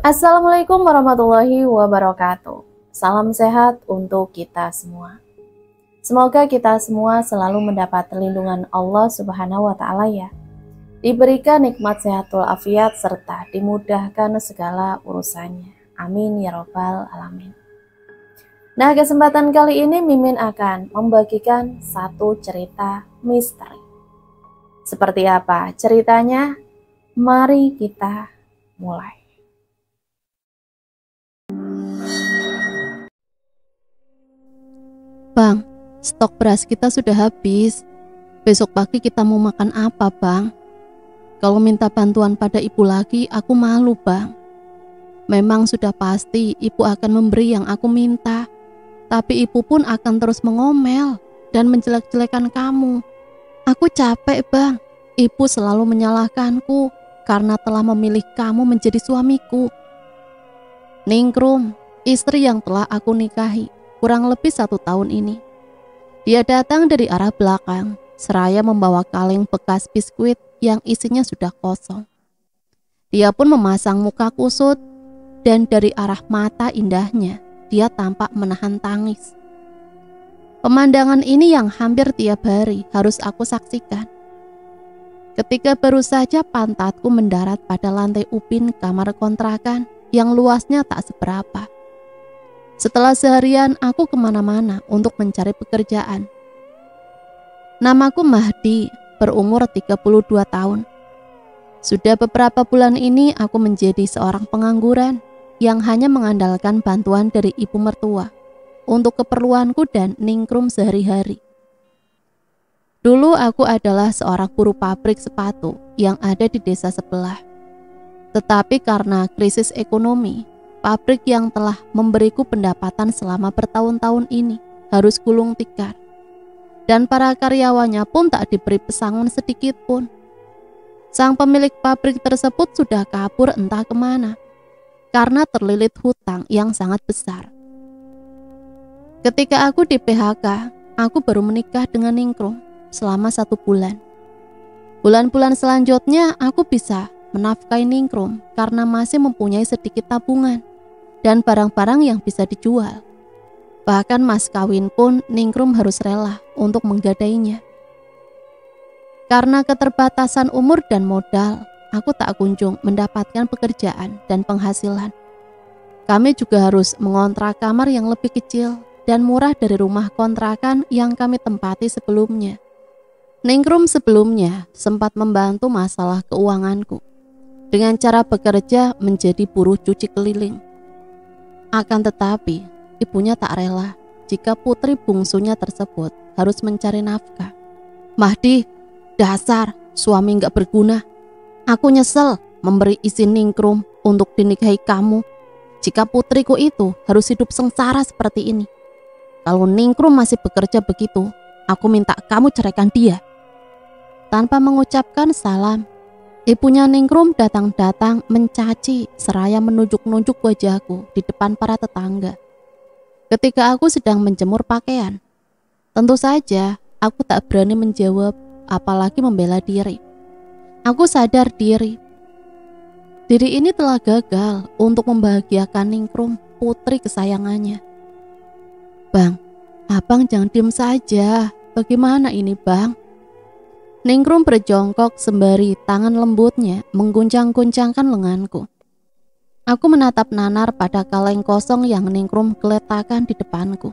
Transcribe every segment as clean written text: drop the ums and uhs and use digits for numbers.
Assalamualaikum warahmatullahi wabarakatuh. Salam sehat untuk kita semua. Semoga kita semua selalu mendapat perlindungan Allah Subhanahu wa Ta'ala ya. Diberikan nikmat sehatul afiat serta dimudahkan segala urusannya. Amin ya Rabbal Alamin. Nah, kesempatan kali ini Mimin akan membagikan satu cerita misteri. Seperti apa ceritanya? Mari kita mulai. Bang, stok beras kita sudah habis. Besok pagi kita mau makan apa, Bang? Kalau minta bantuan pada ibu lagi, aku malu, Bang. Memang sudah pasti ibu akan memberi yang aku minta. Tapi ibu pun akan terus mengomel dan menjelek-jelekan kamu. Aku capek, Bang. Ibu selalu menyalahkanku karena telah memilih kamu menjadi suamiku. Ningrum, istri yang telah aku nikahi kurang lebih 1 tahun ini. Dia datang dari arah belakang, seraya membawa kaleng bekas biskuit yang isinya sudah kosong. Dia pun memasang muka kusut, dan dari arah mata indahnya, dia tampak menahan tangis. Pemandangan ini yang hampir tiap hari harus aku saksikan. Ketika baru saja pantatku mendarat pada lantai upin kamar kontrakan yang luasnya tak seberapa. Setelah seharian aku kemana-mana untuk mencari pekerjaan. Namaku Mahdi, berumur 32 tahun. Sudah beberapa bulan ini aku menjadi seorang pengangguran yang hanya mengandalkan bantuan dari ibu mertua untuk keperluanku dan ningkrum sehari-hari. Dulu aku adalah seorang buruh pabrik sepatu yang ada di desa sebelah. Tetapi karena krisis ekonomi, pabrik yang telah memberiku pendapatan selama bertahun-tahun ini harus gulung tikar. Dan para karyawannya pun tak diberi pesangon sedikit pun. Sang pemilik pabrik tersebut sudah kabur entah kemana, karena terlilit hutang yang sangat besar. Ketika aku di PHK, aku baru menikah dengan Ningrum selama 1 bulan. Bulan-bulan selanjutnya aku bisa menafkahi Ningrum karena masih mempunyai sedikit tabungan dan barang-barang yang bisa dijual. Bahkan mas kawin pun Ningrum harus rela untuk menggadainya. Karena keterbatasan umur dan modal, aku tak kunjung mendapatkan pekerjaan dan penghasilan. Kami juga harus mengontrak kamar yang lebih kecil dan murah dari rumah kontrakan yang kami tempati sebelumnya. Ningrum sebelumnya sempat membantu masalah keuanganku dengan cara bekerja menjadi buruh cuci keliling. Akan tetapi, ibunya tak rela jika putri bungsunya tersebut harus mencari nafkah. Mahdi, dasar suami gak berguna. Aku nyesel memberi izin Ningrum untuk dinikahi kamu jika putriku itu harus hidup sengsara seperti ini. Kalau Ningrum masih bekerja begitu, aku minta kamu ceraikan dia. Tanpa mengucapkan salam, ibunya Ningrum datang-datang mencaci seraya menunjuk-nunjuk wajahku di depan para tetangga. Ketika aku sedang menjemur pakaian, tentu saja aku tak berani menjawab apalagi membela diri. Aku sadar diri ini telah gagal untuk membahagiakan Ningrum, putri kesayangannya. Bang, abang jangan diam saja. Bagaimana ini, Bang? Ningrum berjongkok sembari tangan lembutnya mengguncang-guncangkan lenganku. Aku menatap nanar pada kaleng kosong yang Ningrum geletakkan di depanku.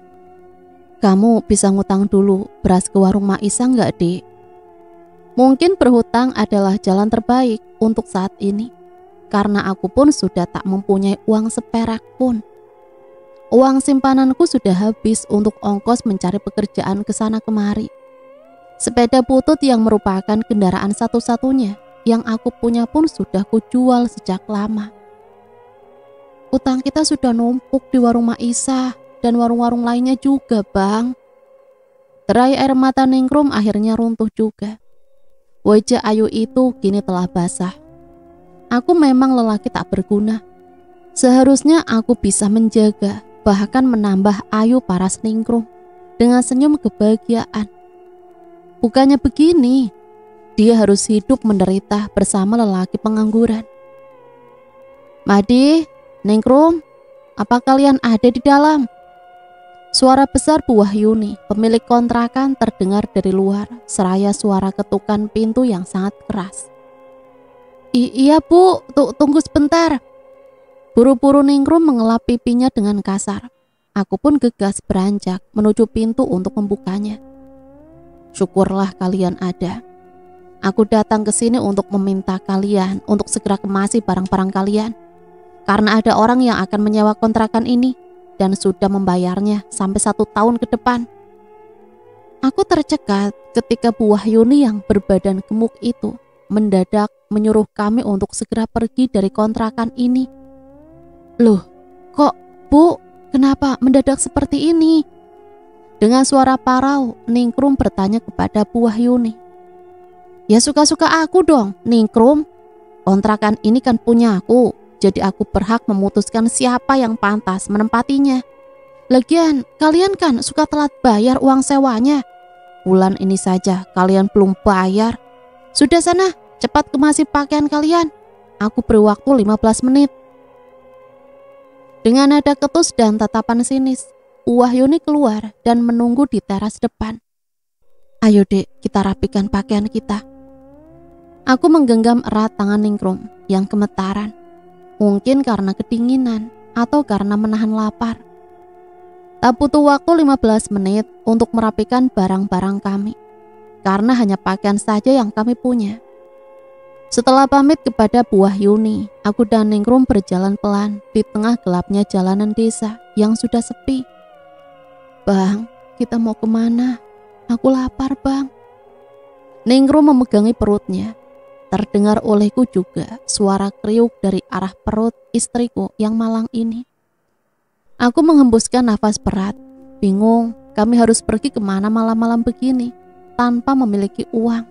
Kamu bisa ngutang dulu beras ke warung Maisa nggak, Dek? Mungkin berhutang adalah jalan terbaik untuk saat ini, karena aku pun sudah tak mempunyai uang seperak pun. Uang simpananku sudah habis untuk ongkos mencari pekerjaan ke sana kemari. Sepeda butut yang merupakan kendaraan satu-satunya yang aku punya pun sudah kujual sejak lama. Utang kita sudah numpuk di warung Maisa dan warung-warung lainnya juga, Bang. Derai air mata Ningrum akhirnya runtuh juga. Wajah Ayu itu kini telah basah. Aku memang lelaki tak berguna. Seharusnya aku bisa menjaga, bahkan menambah ayu paras Ningrum dengan senyum kebahagiaan. Bukannya begini, dia harus hidup menderita bersama lelaki pengangguran. Madi, Ningrum, apa kalian ada di dalam? Suara besar Bu Wahyuni, pemilik kontrakan, terdengar dari luar, seraya suara ketukan pintu yang sangat keras. Iya Bu, tunggu sebentar. Buru-buru Ningrum mengelap pipinya dengan kasar. Aku pun gegas beranjak menuju pintu untuk membukanya. Syukurlah kalian ada. Aku datang ke sini untuk meminta kalian untuk segera kemasi barang-barang kalian. Karena ada orang yang akan menyewa kontrakan ini dan sudah membayarnya sampai 1 tahun ke depan. Aku tercekat ketika Bu Wahyuni yang berbadan gemuk itu mendadak menyuruh kami untuk segera pergi dari kontrakan ini. Loh, kok Bu, kenapa mendadak seperti ini? Dengan suara parau, Ningrum bertanya kepada Bu Wahyuni. Ya suka-suka aku dong, Ningrum. Kontrakan ini kan punya aku. Jadi aku berhak memutuskan siapa yang pantas menempatinya. Lagian, kalian kan suka telat bayar uang sewanya. Bulan ini saja kalian belum bayar. Sudah sana, cepat kemasi pakaian kalian. Aku beri waktu 15 menit. Dengan nada ketus dan tatapan sinis, Bu Wahyuni keluar dan menunggu di teras depan. Ayo Dek, kita rapikan pakaian kita. Aku menggenggam erat tangan Ningrum yang gemetaran. Mungkin karena kedinginan atau karena menahan lapar. Tak butuh waktu 15 menit untuk merapikan barang-barang kami. Karena hanya pakaian saja yang kami punya. Setelah pamit kepada Bu Wahyuni, aku dan Ningrum berjalan pelan di tengah gelapnya jalanan desa yang sudah sepi. Bang, kita mau kemana? Aku lapar, Bang. Ningrum memegangi perutnya. Terdengar olehku juga suara kriuk dari arah perut istriku yang malang ini. Aku menghembuskan nafas berat, bingung kami harus pergi kemana malam-malam begini tanpa memiliki uang.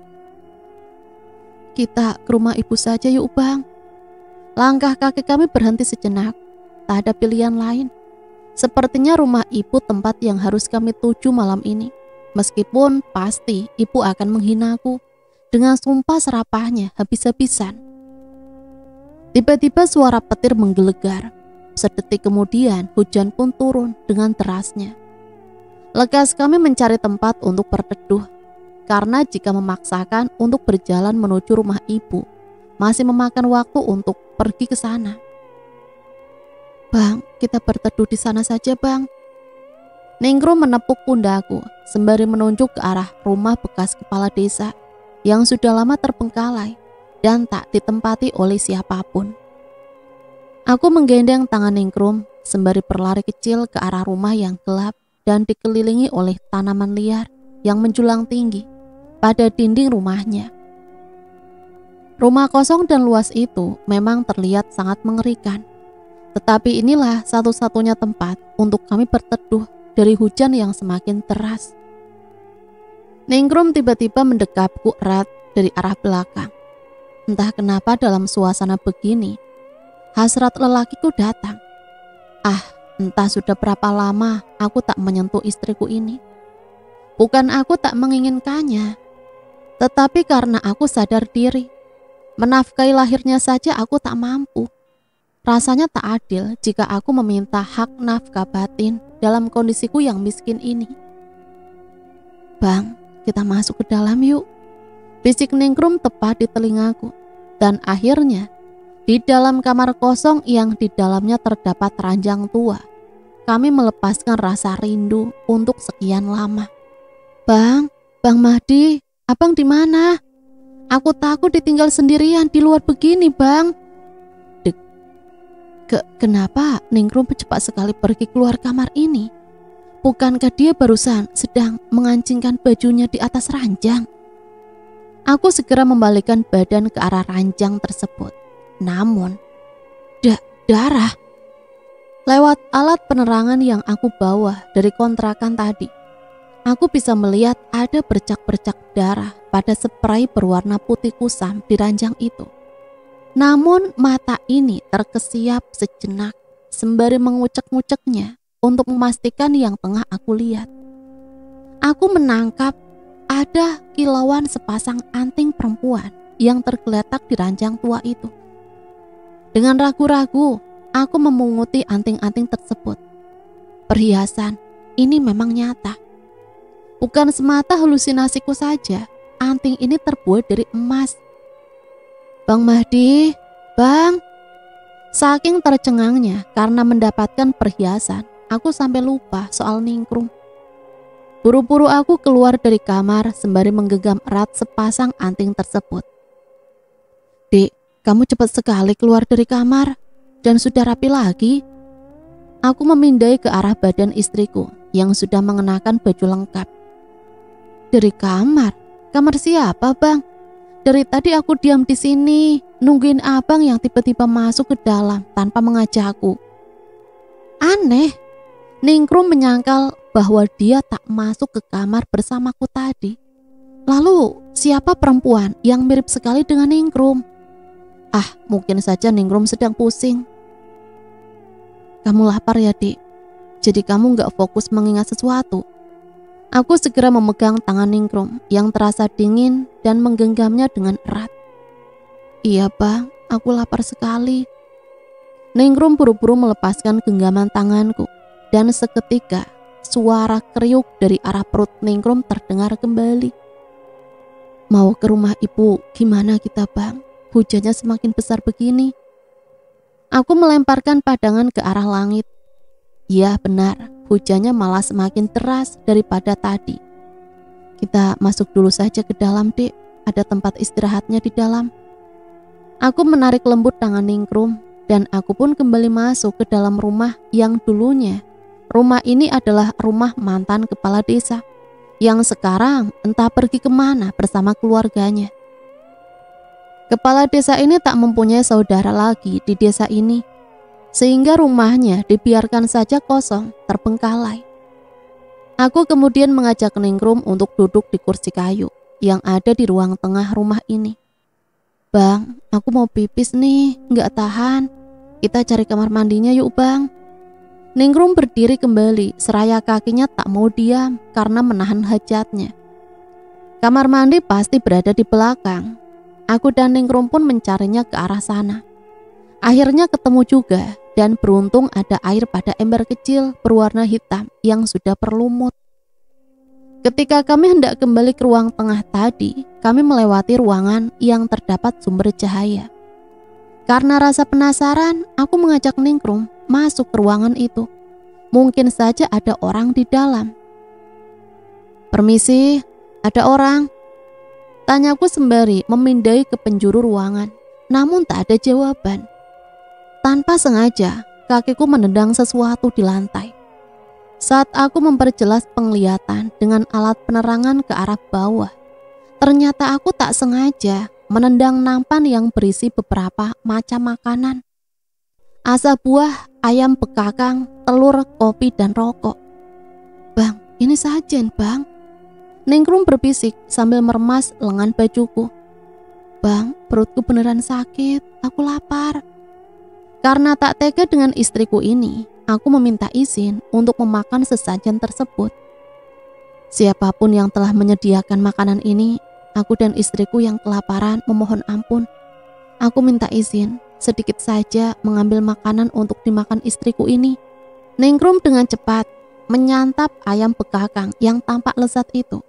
Kita ke rumah ibu saja yuk Bang. Langkah kaki kami berhenti sejenak, tak ada pilihan lain. Sepertinya rumah ibu tempat yang harus kami tuju malam ini. Meskipun pasti ibu akan menghinaku dengan sumpah serapahnya habis-habisan. Tiba-tiba suara petir menggelegar. Sedetik kemudian hujan pun turun dengan derasnya. Lekas kami mencari tempat untuk berteduh. Karena jika memaksakan untuk berjalan menuju rumah ibu, masih memakan waktu untuk pergi ke sana. Bang, kita berteduh di sana saja Bang. Ningrum menepuk pundakku sembari menunjuk ke arah rumah bekas kepala desa yang sudah lama terbengkalai dan tak ditempati oleh siapapun. Aku menggendeng tangan Ningrum sembari berlari kecil ke arah rumah yang gelap dan dikelilingi oleh tanaman liar yang menjulang tinggi pada dinding rumahnya. Rumah kosong dan luas itu memang terlihat sangat mengerikan. Tetapi inilah satu-satunya tempat untuk kami berteduh dari hujan yang semakin deras. Ningrum tiba-tiba mendekapku erat dari arah belakang. Entah kenapa dalam suasana begini, hasrat lelakiku datang. Entah sudah berapa lama aku tak menyentuh istriku ini. Bukan aku tak menginginkannya, tetapi karena aku sadar diri. Menafkahi lahirnya saja aku tak mampu. Rasanya tak adil jika aku meminta hak nafkah batin dalam kondisiku yang miskin ini. Bang, kita masuk ke dalam yuk. Bisik Ningrum tepat di telingaku. Dan akhirnya, di dalam kamar kosong yang di dalamnya terdapat ranjang tua, kami melepaskan rasa rindu untuk sekian lama. Bang Mahdi, abang di mana? Aku takut ditinggal sendirian di luar begini, Bang. Kenapa Ningrum cepat sekali pergi keluar kamar ini? Bukankah dia barusan sedang mengancingkan bajunya di atas ranjang? Aku segera membalikkan badan ke arah ranjang tersebut. Namun, darah. Lewat alat penerangan yang aku bawa dari kontrakan tadi, aku bisa melihat ada bercak-bercak darah pada spray berwarna putih kusam di ranjang itu. Namun mata ini terkesiap sejenak sembari mengucek-nguceknya untuk memastikan yang tengah aku lihat. Aku menangkap ada kilauan sepasang anting perempuan yang tergeletak di ranjang tua itu. Dengan ragu-ragu, aku memunguti anting-anting tersebut. Perhiasan ini memang nyata. Bukan semata halusinasiku saja, anting ini terbuat dari emas. Bang Mahdi, Bang. Saking tercengangnya karena mendapatkan perhiasan, aku sampai lupa soal ningkrum. Buru-buru aku keluar dari kamar sembari menggenggam erat sepasang anting tersebut. Dek, kamu cepat sekali keluar dari kamar dan sudah rapi lagi. Aku memindai ke arah badan istriku yang sudah mengenakan baju lengkap. Dari kamar? Kamar siapa, Bang? Dari tadi aku diam di sini, nungguin abang yang tiba-tiba masuk ke dalam tanpa mengajakku. Aneh, Ningrum menyangkal bahwa dia tak masuk ke kamar bersamaku tadi. Lalu, siapa perempuan yang mirip sekali dengan Ningrum? Mungkin saja Ningrum sedang pusing. Kamu lapar ya, Dik? Jadi kamu gak fokus mengingat sesuatu? Aku segera memegang tangan Ningrum yang terasa dingin dan menggenggamnya dengan erat. Iya, Bang, aku lapar sekali. Ningrum buru-buru melepaskan genggaman tanganku dan seketika suara kriuk dari arah perut Ningrum terdengar kembali. Mau ke rumah ibu, gimana kita, Bang? Hujannya semakin besar begini. Aku melemparkan pandangan ke arah langit. Ya benar, hujannya malah semakin deras daripada tadi. Kita masuk dulu saja ke dalam, Dek. Ada tempat istirahatnya di dalam. Aku menarik lembut tangan Ningrum dan aku pun kembali masuk ke dalam rumah yang dulunya. Rumah ini adalah rumah mantan kepala desa yang sekarang entah pergi kemana bersama keluarganya. Kepala desa ini tak mempunyai saudara lagi di desa ini, sehingga rumahnya dibiarkan saja kosong, terbengkalai. Aku kemudian mengajak Ningrum untuk duduk di kursi kayu yang ada di ruang tengah rumah ini. Bang, aku mau pipis nih, nggak tahan. Kita cari kamar mandinya yuk, Bang. Ningrum berdiri kembali, seraya kakinya tak mau diam karena menahan hajatnya. Kamar mandi pasti berada di belakang. Aku dan Ningrum pun mencarinya ke arah sana. Akhirnya ketemu juga dan beruntung ada air pada ember kecil berwarna hitam yang sudah berlumut. Ketika kami hendak kembali ke ruang tengah tadi, kami melewati ruangan yang terdapat sumber cahaya. Karena rasa penasaran, aku mengajak Ningrum masuk ke ruangan itu. Mungkin saja ada orang di dalam. Permisi, ada orang? Tanyaku sembari memindai ke penjuru ruangan, namun tak ada jawaban. Tanpa sengaja, kakiku menendang sesuatu di lantai. Saat aku memperjelas penglihatan dengan alat penerangan ke arah bawah, ternyata aku tak sengaja menendang nampan yang berisi beberapa macam makanan. Asa buah, ayam bekakang, telur, kopi, dan rokok. Bang, ini sajen, Bang. Ningrum berbisik sambil meremas lengan bajuku. Bang, perutku beneran sakit, aku lapar. Karena tak tega dengan istriku ini, aku meminta izin untuk memakan sesajen tersebut. Siapapun yang telah menyediakan makanan ini, aku dan istriku yang kelaparan memohon ampun. Aku minta izin sedikit saja mengambil makanan untuk dimakan istriku ini. Ningrum dengan cepat menyantap ayam bekakang yang tampak lezat itu.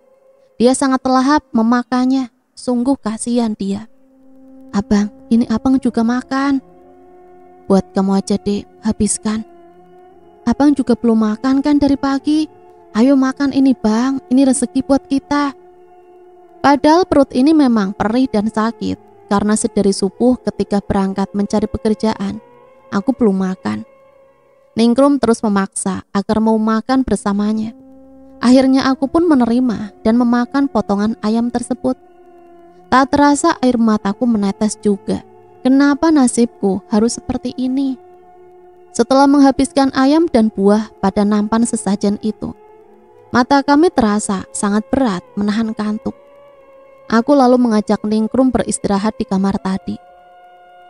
Dia sangat lahap memakannya, sungguh kasihan dia. Abang, ini abang juga makan. Buat kamu aja, Dek, habiskan. Abang juga belum makan kan dari pagi? Ayo makan ini, Bang, ini rezeki buat kita. Padahal perut ini memang perih dan sakit, karena sedari subuh ketika berangkat mencari pekerjaan, aku belum makan. Ningrum terus memaksa agar mau makan bersamanya. Akhirnya aku pun menerima dan memakan potongan ayam tersebut. Tak terasa air mataku menetes juga. Kenapa nasibku harus seperti ini? Setelah menghabiskan ayam dan buah pada nampan sesajen itu, mata kami terasa sangat berat menahan kantuk. Aku lalu mengajak Ningrum beristirahat di kamar tadi.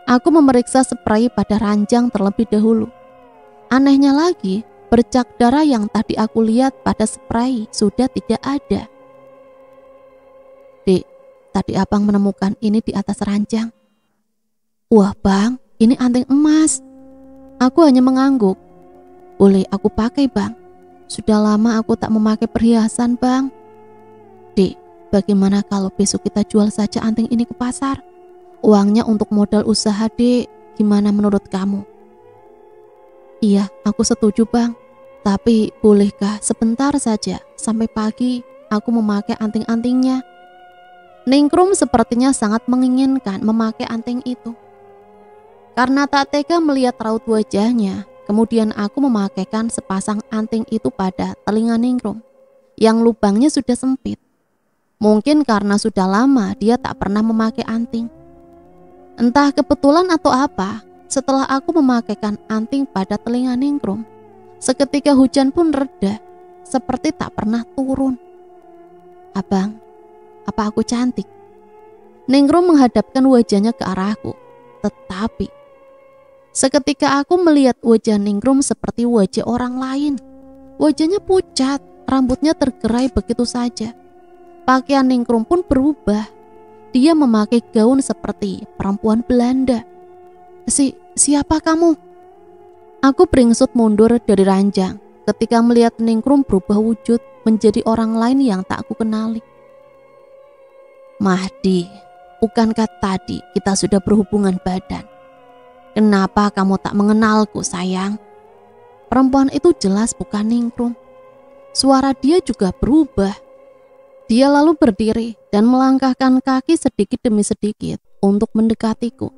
Aku memeriksa spray pada ranjang terlebih dahulu. Anehnya lagi, bercak darah yang tadi aku lihat pada spray sudah tidak ada. Dek, tadi abang menemukan ini di atas ranjang. Wah, Bang, ini anting emas. Aku hanya mengangguk. Boleh aku pakai, Bang? Sudah lama aku tak memakai perhiasan, Bang. Dek, bagaimana kalau besok kita jual saja anting ini ke pasar? Uangnya untuk modal usaha, Dek. Gimana menurut kamu? Iya, aku setuju, Bang. Tapi bolehkah sebentar saja sampai pagi aku memakai anting-antingnya? Ningrum sepertinya sangat menginginkan memakai anting itu. Karena tak tega melihat raut wajahnya, kemudian aku memakaikan sepasang anting itu pada telinga Ningrum yang lubangnya sudah sempit. Mungkin karena sudah lama dia tak pernah memakai anting. Entah kebetulan atau apa, setelah aku memakaikan anting pada telinga Ningrum, seketika hujan pun reda, seperti tak pernah turun. Abang, apa aku cantik? Ningrum menghadapkan wajahnya ke arahku, tetapi seketika aku melihat wajah Ningrum seperti wajah orang lain. Wajahnya pucat, rambutnya tergerai begitu saja. Pakaian Ningrum pun berubah. Dia memakai gaun seperti perempuan Belanda. Siapa kamu? Aku beringsut mundur dari ranjang ketika melihat Ningrum berubah wujud menjadi orang lain yang tak aku kenali. Mahdi, bukankah tadi kita sudah berhubungan badan? Kenapa kamu tak mengenalku, sayang? Perempuan itu jelas bukan Ningrum. Suara dia juga berubah. Dia lalu berdiri dan melangkahkan kaki sedikit demi sedikit untuk mendekatiku.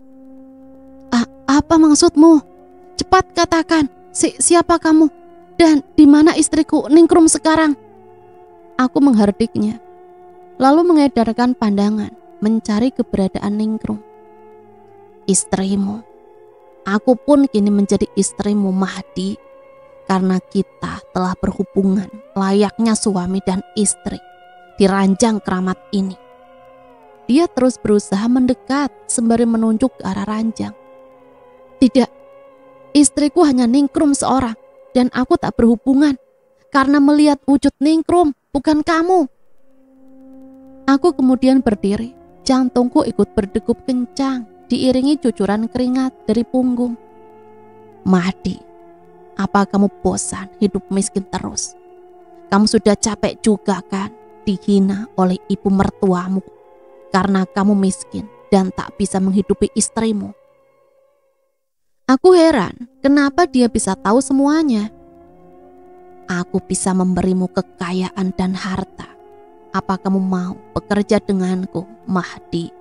Apa maksudmu? Cepat katakan, siapa kamu? Dan di mana istriku Ningrum sekarang? Aku menghardiknya, lalu mengedarkan pandangan mencari keberadaan Ningrum. Istrimu. Aku pun kini menjadi istrimu, Mahdi, karena kita telah berhubungan layaknya suami dan istri di ranjang keramat ini. Dia terus berusaha mendekat sembari menunjuk ke arah ranjang. Tidak, istriku hanya Ningrum seorang dan aku tak berhubungan karena melihat wujud Ningrum, bukan kamu. Aku kemudian berdiri, jantungku ikut berdegup kencang, diiringi cucuran keringat dari punggung. Mahdi, apa kamu bosan hidup miskin terus? Kamu sudah capek juga kan dihina oleh ibu mertuamu karena kamu miskin dan tak bisa menghidupi istrimu. Aku heran kenapa dia bisa tahu semuanya. Aku bisa memberimu kekayaan dan harta. Apa kamu mau bekerja denganku, Mahdi?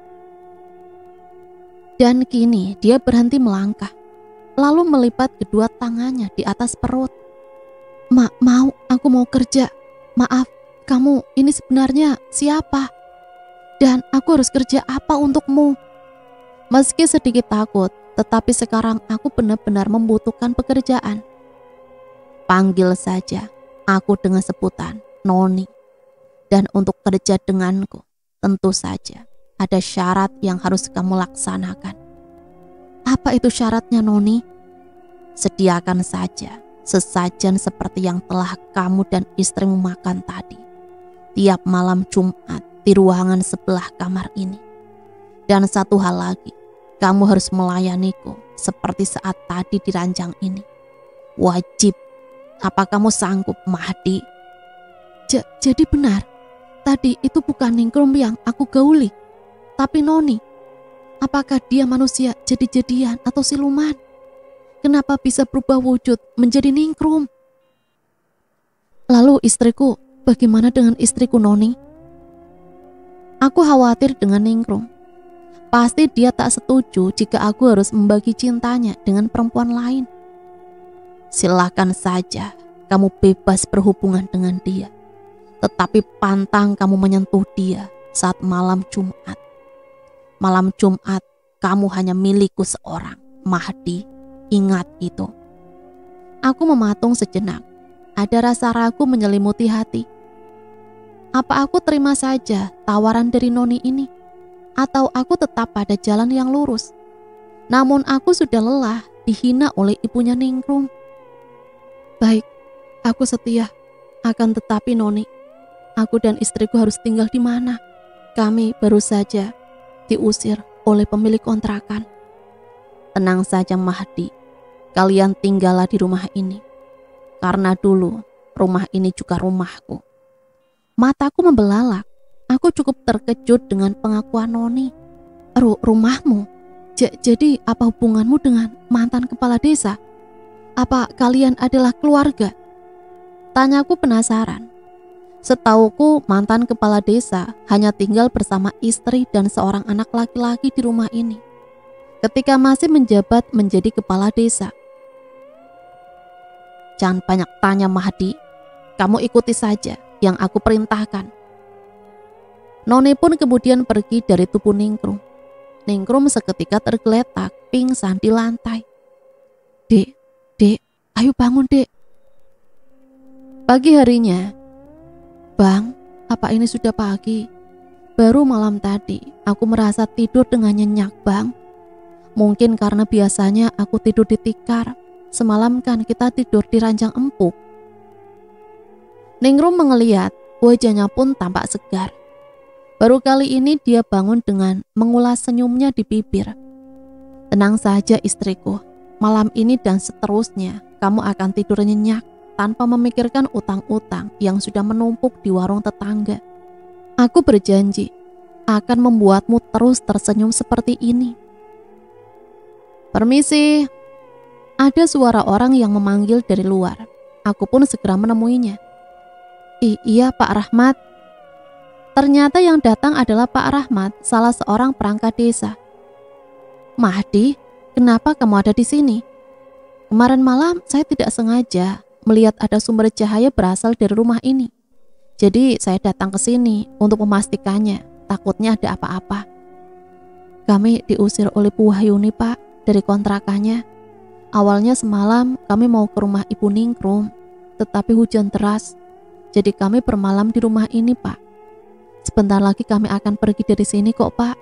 Dan kini dia berhenti melangkah, lalu melipat kedua tangannya di atas perut. Aku mau kerja. Maaf, kamu ini sebenarnya siapa? Dan aku harus kerja apa untukmu? Meski sedikit takut, tetapi sekarang aku benar-benar membutuhkan pekerjaan. Panggil saja aku dengan sebutan Noni. Dan untuk kerja denganku, tentu saja ada syarat yang harus kamu laksanakan. Apa itu syaratnya, Noni? Sediakan saja sesajen seperti yang telah kamu dan istrimu makan tadi, tiap malam Jumat di ruangan sebelah kamar ini. Dan satu hal lagi, kamu harus melayaniku seperti saat tadi di ranjang ini. Wajib. Apa kamu sanggup, Mahdi? Jadi benar, tadi itu bukan Ningrum yang aku gauli, tapi Noni. Apakah dia manusia jadi-jadian atau siluman? Kenapa bisa berubah wujud menjadi Ningrum? Lalu istriku, bagaimana dengan istriku Noni? Aku khawatir dengan Ningrum. Pasti dia tak setuju jika aku harus membagi cintanya dengan perempuan lain. Silakan saja kamu bebas berhubungan dengan dia. Tetapi pantang kamu menyentuh dia saat malam Jumat. Malam Jumat kamu hanya milikku seorang, Mahdi. Ingat itu. Aku mematung sejenak. Ada rasa ragu menyelimuti hati. Apa aku terima saja tawaran dari Noni ini? Atau aku tetap pada jalan yang lurus? Namun aku sudah lelah dihina oleh ibunya Ningrum. Baik, aku setia. Akan tetapi Noni, aku dan istriku harus tinggal di mana? Kami baru saja diusir oleh pemilik kontrakan. Tenang saja, Mahdi. kalian tinggallah di rumah ini. Karena dulu rumah ini juga rumahku. Mataku membelalak. Aku cukup terkejut dengan pengakuan Noni. Rumahmu? Jadi apa hubunganmu dengan mantan kepala desa? Apa kalian adalah keluarga? Tanyaku penasaran. Setauku mantan kepala desa hanya tinggal bersama istri dan seorang anak laki-laki di rumah ini ketika masih menjabat menjadi kepala desa. Jangan banyak tanya Mahdi, kamu ikuti saja yang aku perintahkan. Noni pun kemudian pergi dari tubuh Ningrum. Ningrum seketika tergeletak pingsan di lantai. Dek, ayo bangun dek. Pagi harinya, Bang, apa ini sudah pagi? Baru malam tadi aku merasa tidur dengan nyenyak bang. Mungkin karena biasanya aku tidur di tikar. Semalam kan kita tidur di ranjang empuk. Ningrum mengeliat, wajahnya pun tampak segar. Baru kali ini dia bangun dengan mengulas senyumnya di bibir. Tenang saja istriku, malam ini dan seterusnya kamu akan tidur nyenyak tanpa memikirkan utang-utang yang sudah menumpuk di warung tetangga. Aku berjanji akan membuatmu terus tersenyum seperti ini. Permisi. Ada suara orang yang memanggil dari luar. Aku pun segera menemuinya. Iya Pak Rahmat. Ternyata yang datang adalah Pak Rahmat, salah seorang perangkat desa. Mahdi, kenapa kamu ada di sini? Kemarin malam saya tidak sengaja melihat ada sumber cahaya berasal dari rumah ini. Jadi saya datang ke sini untuk memastikannya, takutnya ada apa-apa. Kami diusir oleh Bu Wahyuni Pak dari kontrakannya. Awalnya semalam kami mau ke rumah Ibu Ningrum, tetapi hujan deras. Jadi kami bermalam di rumah ini Pak. Sebentar lagi kami akan pergi dari sini kok Pak.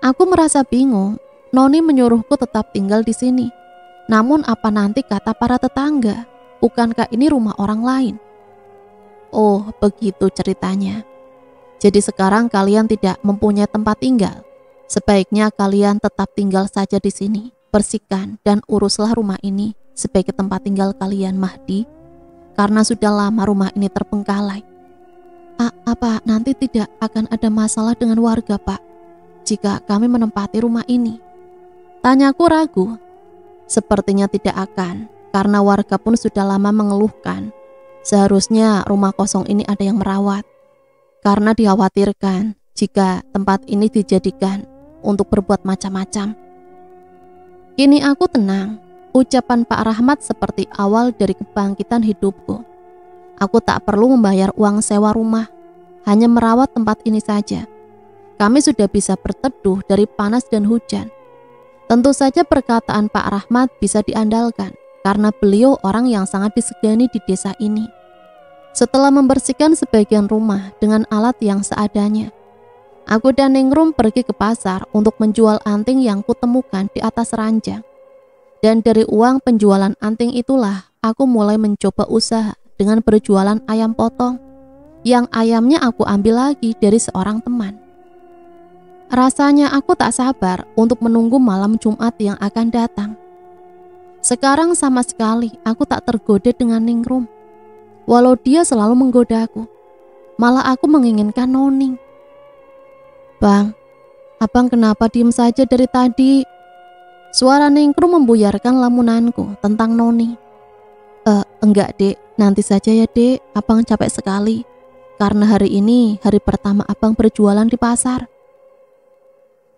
Aku merasa bingung, Noni menyuruhku tetap tinggal di sini. Namun apa nanti kata para tetangga? Bukankah ini rumah orang lain? Oh, begitu ceritanya. Jadi sekarang kalian tidak mempunyai tempat tinggal. Sebaiknya kalian tetap tinggal saja di sini. Bersihkan dan uruslah rumah ini sebagai tempat tinggal kalian Mahdi. Karena sudah lama rumah ini terbengkalai. Apa nanti tidak akan ada masalah dengan warga Pak jika kami menempati rumah ini? Tanyaku ragu. Sepertinya tidak akan, karena warga pun sudah lama mengeluhkan. Seharusnya rumah kosong ini ada yang merawat. Karena dikhawatirkan jika tempat ini dijadikan untuk berbuat macam-macam. Kini aku tenang. Ucapan Pak Rahmat seperti awal dari kebangkitan hidupku. Aku tak perlu membayar uang sewa rumah, hanya merawat tempat ini saja. Kami sudah bisa berteduh dari panas dan hujan. Tentu saja perkataan Pak Rahmat bisa diandalkan, karena beliau orang yang sangat disegani di desa ini. Setelah membersihkan sebagian rumah dengan alat yang seadanya, aku dan Ningrum pergi ke pasar untuk menjual anting yang kutemukan di atas ranjang. Dan dari uang penjualan anting itulah aku mulai mencoba usaha dengan berjualan ayam potong, yang ayamnya aku ambil lagi dari seorang teman. Rasanya aku tak sabar untuk menunggu malam Jumat yang akan datang. Sekarang sama sekali aku tak tergoda dengan Ningrum. Walau dia selalu menggodaku, malah aku menginginkan Noni. Bang, abang kenapa diem saja dari tadi? Suara Ningrum membuyarkan lamunanku tentang Noni. Enggak dek, nanti saja ya dek, abang capek sekali. Karena hari ini hari pertama abang berjualan di pasar.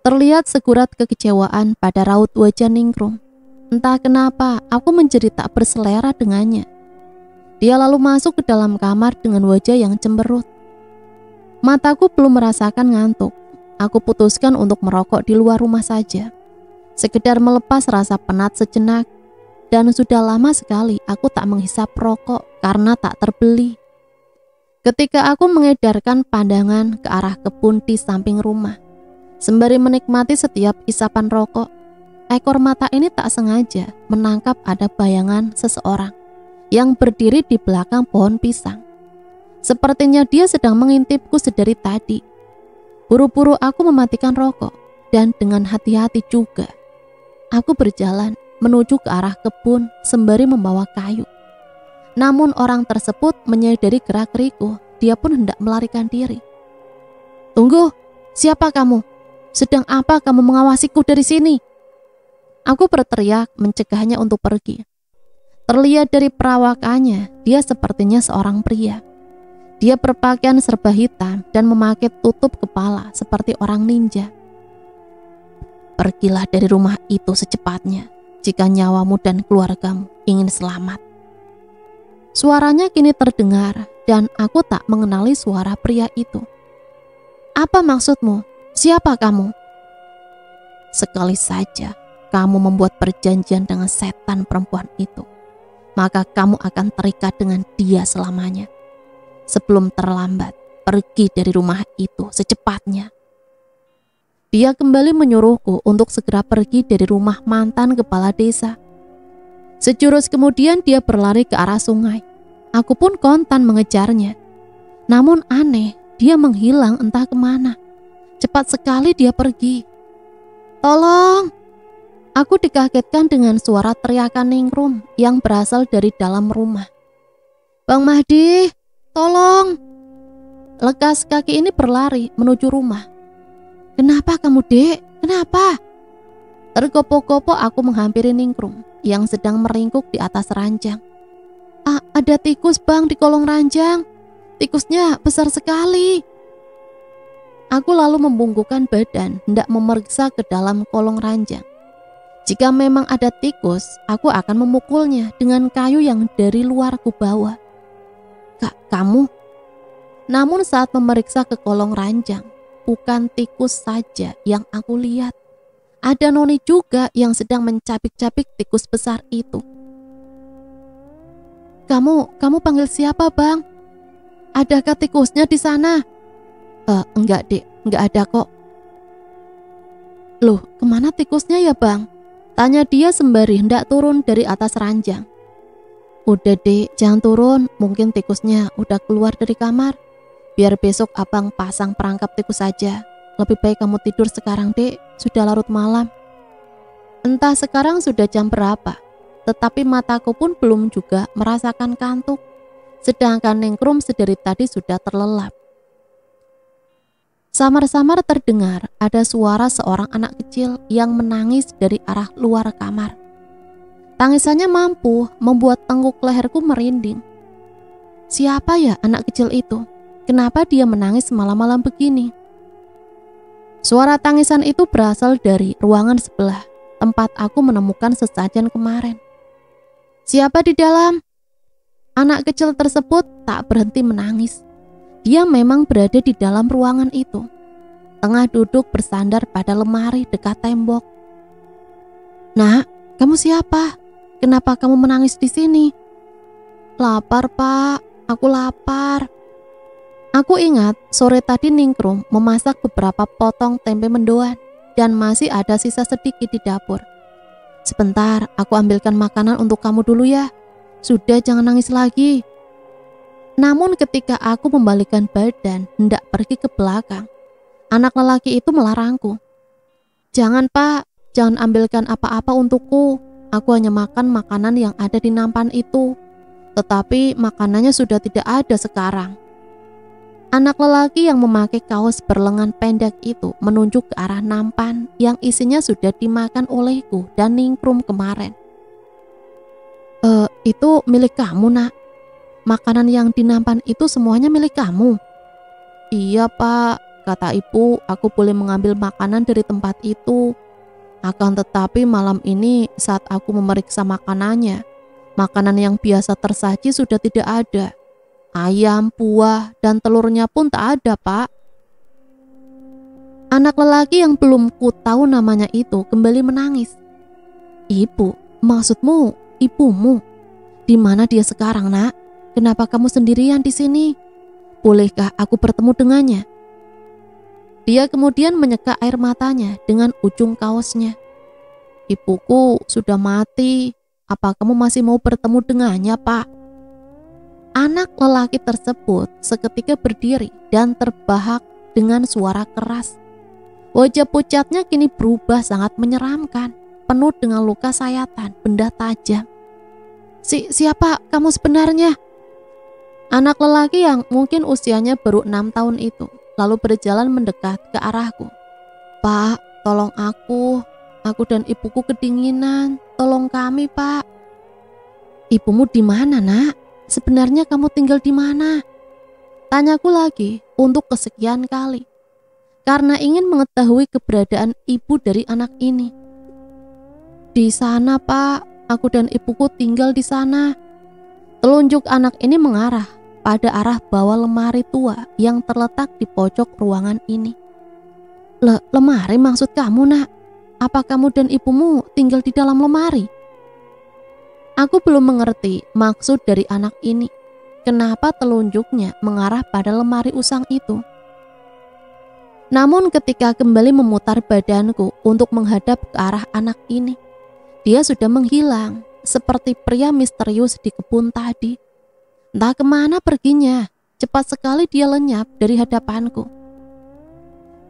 Terlihat segurat kekecewaan pada raut wajah Ningrum. Entah kenapa aku menjadi tak berselera dengannya. Dia lalu masuk ke dalam kamar dengan wajah yang cemberut. Mataku belum merasakan ngantuk. Aku putuskan untuk merokok di luar rumah saja. Sekedar melepas rasa penat sejenak. Dan sudah lama sekali aku tak menghisap rokok karena tak terbeli. Ketika aku mengedarkan pandangan ke arah kebun di samping rumah, sembari menikmati setiap isapan rokok, ekor mata ini tak sengaja menangkap ada bayangan seseorang yang berdiri di belakang pohon pisang. Sepertinya dia sedang mengintipku sedari tadi. Buru-buru aku mematikan rokok dan dengan hati-hati juga aku berjalan menuju ke arah kebun sembari membawa kayu. Namun orang tersebut menyadari gerak-geriku, dia pun hendak melarikan diri. "Tunggu, siapa kamu? Sedang apa kamu mengawasiku dari sini?" Aku berteriak mencegahnya untuk pergi. Terlihat dari perawakannya, dia sepertinya seorang pria. Dia berpakaian serba hitam dan memakai tutup kepala seperti orang ninja. "Pergilah dari rumah itu secepatnya jika nyawamu dan keluargamu ingin selamat." Suaranya kini terdengar dan aku tak mengenali suara pria itu. "Apa maksudmu? Siapa kamu?" "Sekali saja kamu membuat perjanjian dengan setan perempuan itu, maka kamu akan terikat dengan dia selamanya. Sebelum terlambat, pergi dari rumah itu secepatnya." Dia kembali menyuruhku untuk segera pergi dari rumah mantan kepala desa. Sejurus kemudian dia berlari ke arah sungai. Aku pun kontan mengejarnya. Namun aneh, dia menghilang entah kemana. Cepat sekali dia pergi. "Tolong!" Aku dikagetkan dengan suara teriakan Ningrum yang berasal dari dalam rumah. "Bang Mahdi, tolong!" Lekas kaki ini berlari menuju rumah. "Kenapa kamu, Dek? Kenapa?" Tergopoh-gopoh aku menghampiri Ningrum yang sedang meringkuk di atas ranjang. Ada tikus, Bang, di kolong ranjang. Tikusnya besar sekali." Aku lalu membungkukkan badan hendak memeriksa ke dalam kolong ranjang. Jika memang ada tikus, aku akan memukulnya dengan kayu yang dari luar kubawa. "Kak, kamu?" Namun saat memeriksa ke kolong ranjang, bukan tikus saja yang aku lihat. Ada noni juga yang sedang mencabik-cabik tikus besar itu. Kamu panggil siapa, Bang? Adakah tikusnya di sana?" Enggak, Dek, enggak ada kok." "Loh, kemana tikusnya ya, Bang?" Tanya dia sembari hendak turun dari atas ranjang. "Udah, Dek, jangan turun, mungkin tikusnya udah keluar dari kamar. Biar besok abang pasang perangkap tikus saja. Lebih baik kamu tidur sekarang, Dek, sudah larut malam." Entah sekarang sudah jam berapa, tetapi mataku pun belum juga merasakan kantuk. Sedangkan Ningrum sedari tadi sudah terlelap. Samar-samar terdengar ada suara seorang anak kecil yang menangis dari arah luar kamar. Tangisannya mampu membuat tengkuk leherku merinding. Siapa ya anak kecil itu? Kenapa dia menangis malam-malam begini? Suara tangisan itu berasal dari ruangan sebelah, tempat aku menemukan sesajen kemarin. "Siapa di dalam?" Anak kecil tersebut tak berhenti menangis. Dia memang berada di dalam ruangan itu, tengah duduk bersandar pada lemari dekat tembok. "Nak, kamu siapa? Kenapa kamu menangis di sini?" "Lapar, Pak. Aku lapar." Aku ingat sore tadi Ningrum memasak beberapa potong tempe mendoan dan masih ada sisa sedikit di dapur. "Sebentar, aku ambilkan makanan untuk kamu dulu ya. Sudah, jangan nangis lagi." Namun ketika aku membalikkan badan hendak pergi ke belakang, anak lelaki itu melarangku. "Jangan, Pak, jangan ambilkan apa-apa untukku. Aku hanya makan makanan yang ada di nampan itu. Tetapi makanannya sudah tidak ada sekarang." Anak lelaki yang memakai kaos berlengan pendek itu menunjuk ke arah nampan yang isinya sudah dimakan olehku dan Ningrum kemarin. Itu milik kamu, Nak? Makanan yang di nampan itu semuanya milik kamu?" "Iya, Pak, kata ibu aku boleh mengambil makanan dari tempat itu. Akan tetapi malam ini saat aku memeriksa makanannya, makanan yang biasa tersaji sudah tidak ada. Ayam, buah, dan telurnya pun tak ada, Pak." Anak lelaki yang belum ku tahu namanya itu kembali menangis. "Ibu, maksudmu ibumu? Di mana dia sekarang, Nak? Kenapa kamu sendirian di sini? Bolehkah aku bertemu dengannya?" Dia kemudian menyeka air matanya dengan ujung kaosnya. "Ibuku sudah mati. Apa kamu masih mau bertemu dengannya, Pak?" Anak lelaki tersebut seketika berdiri dan terbahak dengan suara keras. Wajah pucatnya kini berubah sangat menyeramkan. penuh dengan luka sayatan, benda tajam. Siapa kamu sebenarnya? Anak lelaki yang mungkin usianya baru 6 tahun itu lalu berjalan mendekat ke arahku. Pak, tolong aku dan ibuku kedinginan, tolong kami Pak. Ibumu di mana nak? Sebenarnya kamu tinggal di mana? Tanyaku lagi untuk kesekian kali, karena ingin mengetahui keberadaan ibu dari anak ini. Di sana Pak, aku dan ibuku tinggal di sana. Telunjuk anak ini mengarah pada arah bawah lemari tua yang terletak di pojok ruangan ini. Lemari maksud kamu nak? Apa kamu dan ibumu tinggal di dalam lemari? Aku belum mengerti maksud dari anak ini. Kenapa telunjuknya mengarah pada lemari usang itu? Namun ketika kembali memutar badanku untuk menghadap ke arah anak ini, dia sudah menghilang seperti pria misterius di kebun tadi. Entah kemana perginya, cepat sekali dia lenyap dari hadapanku.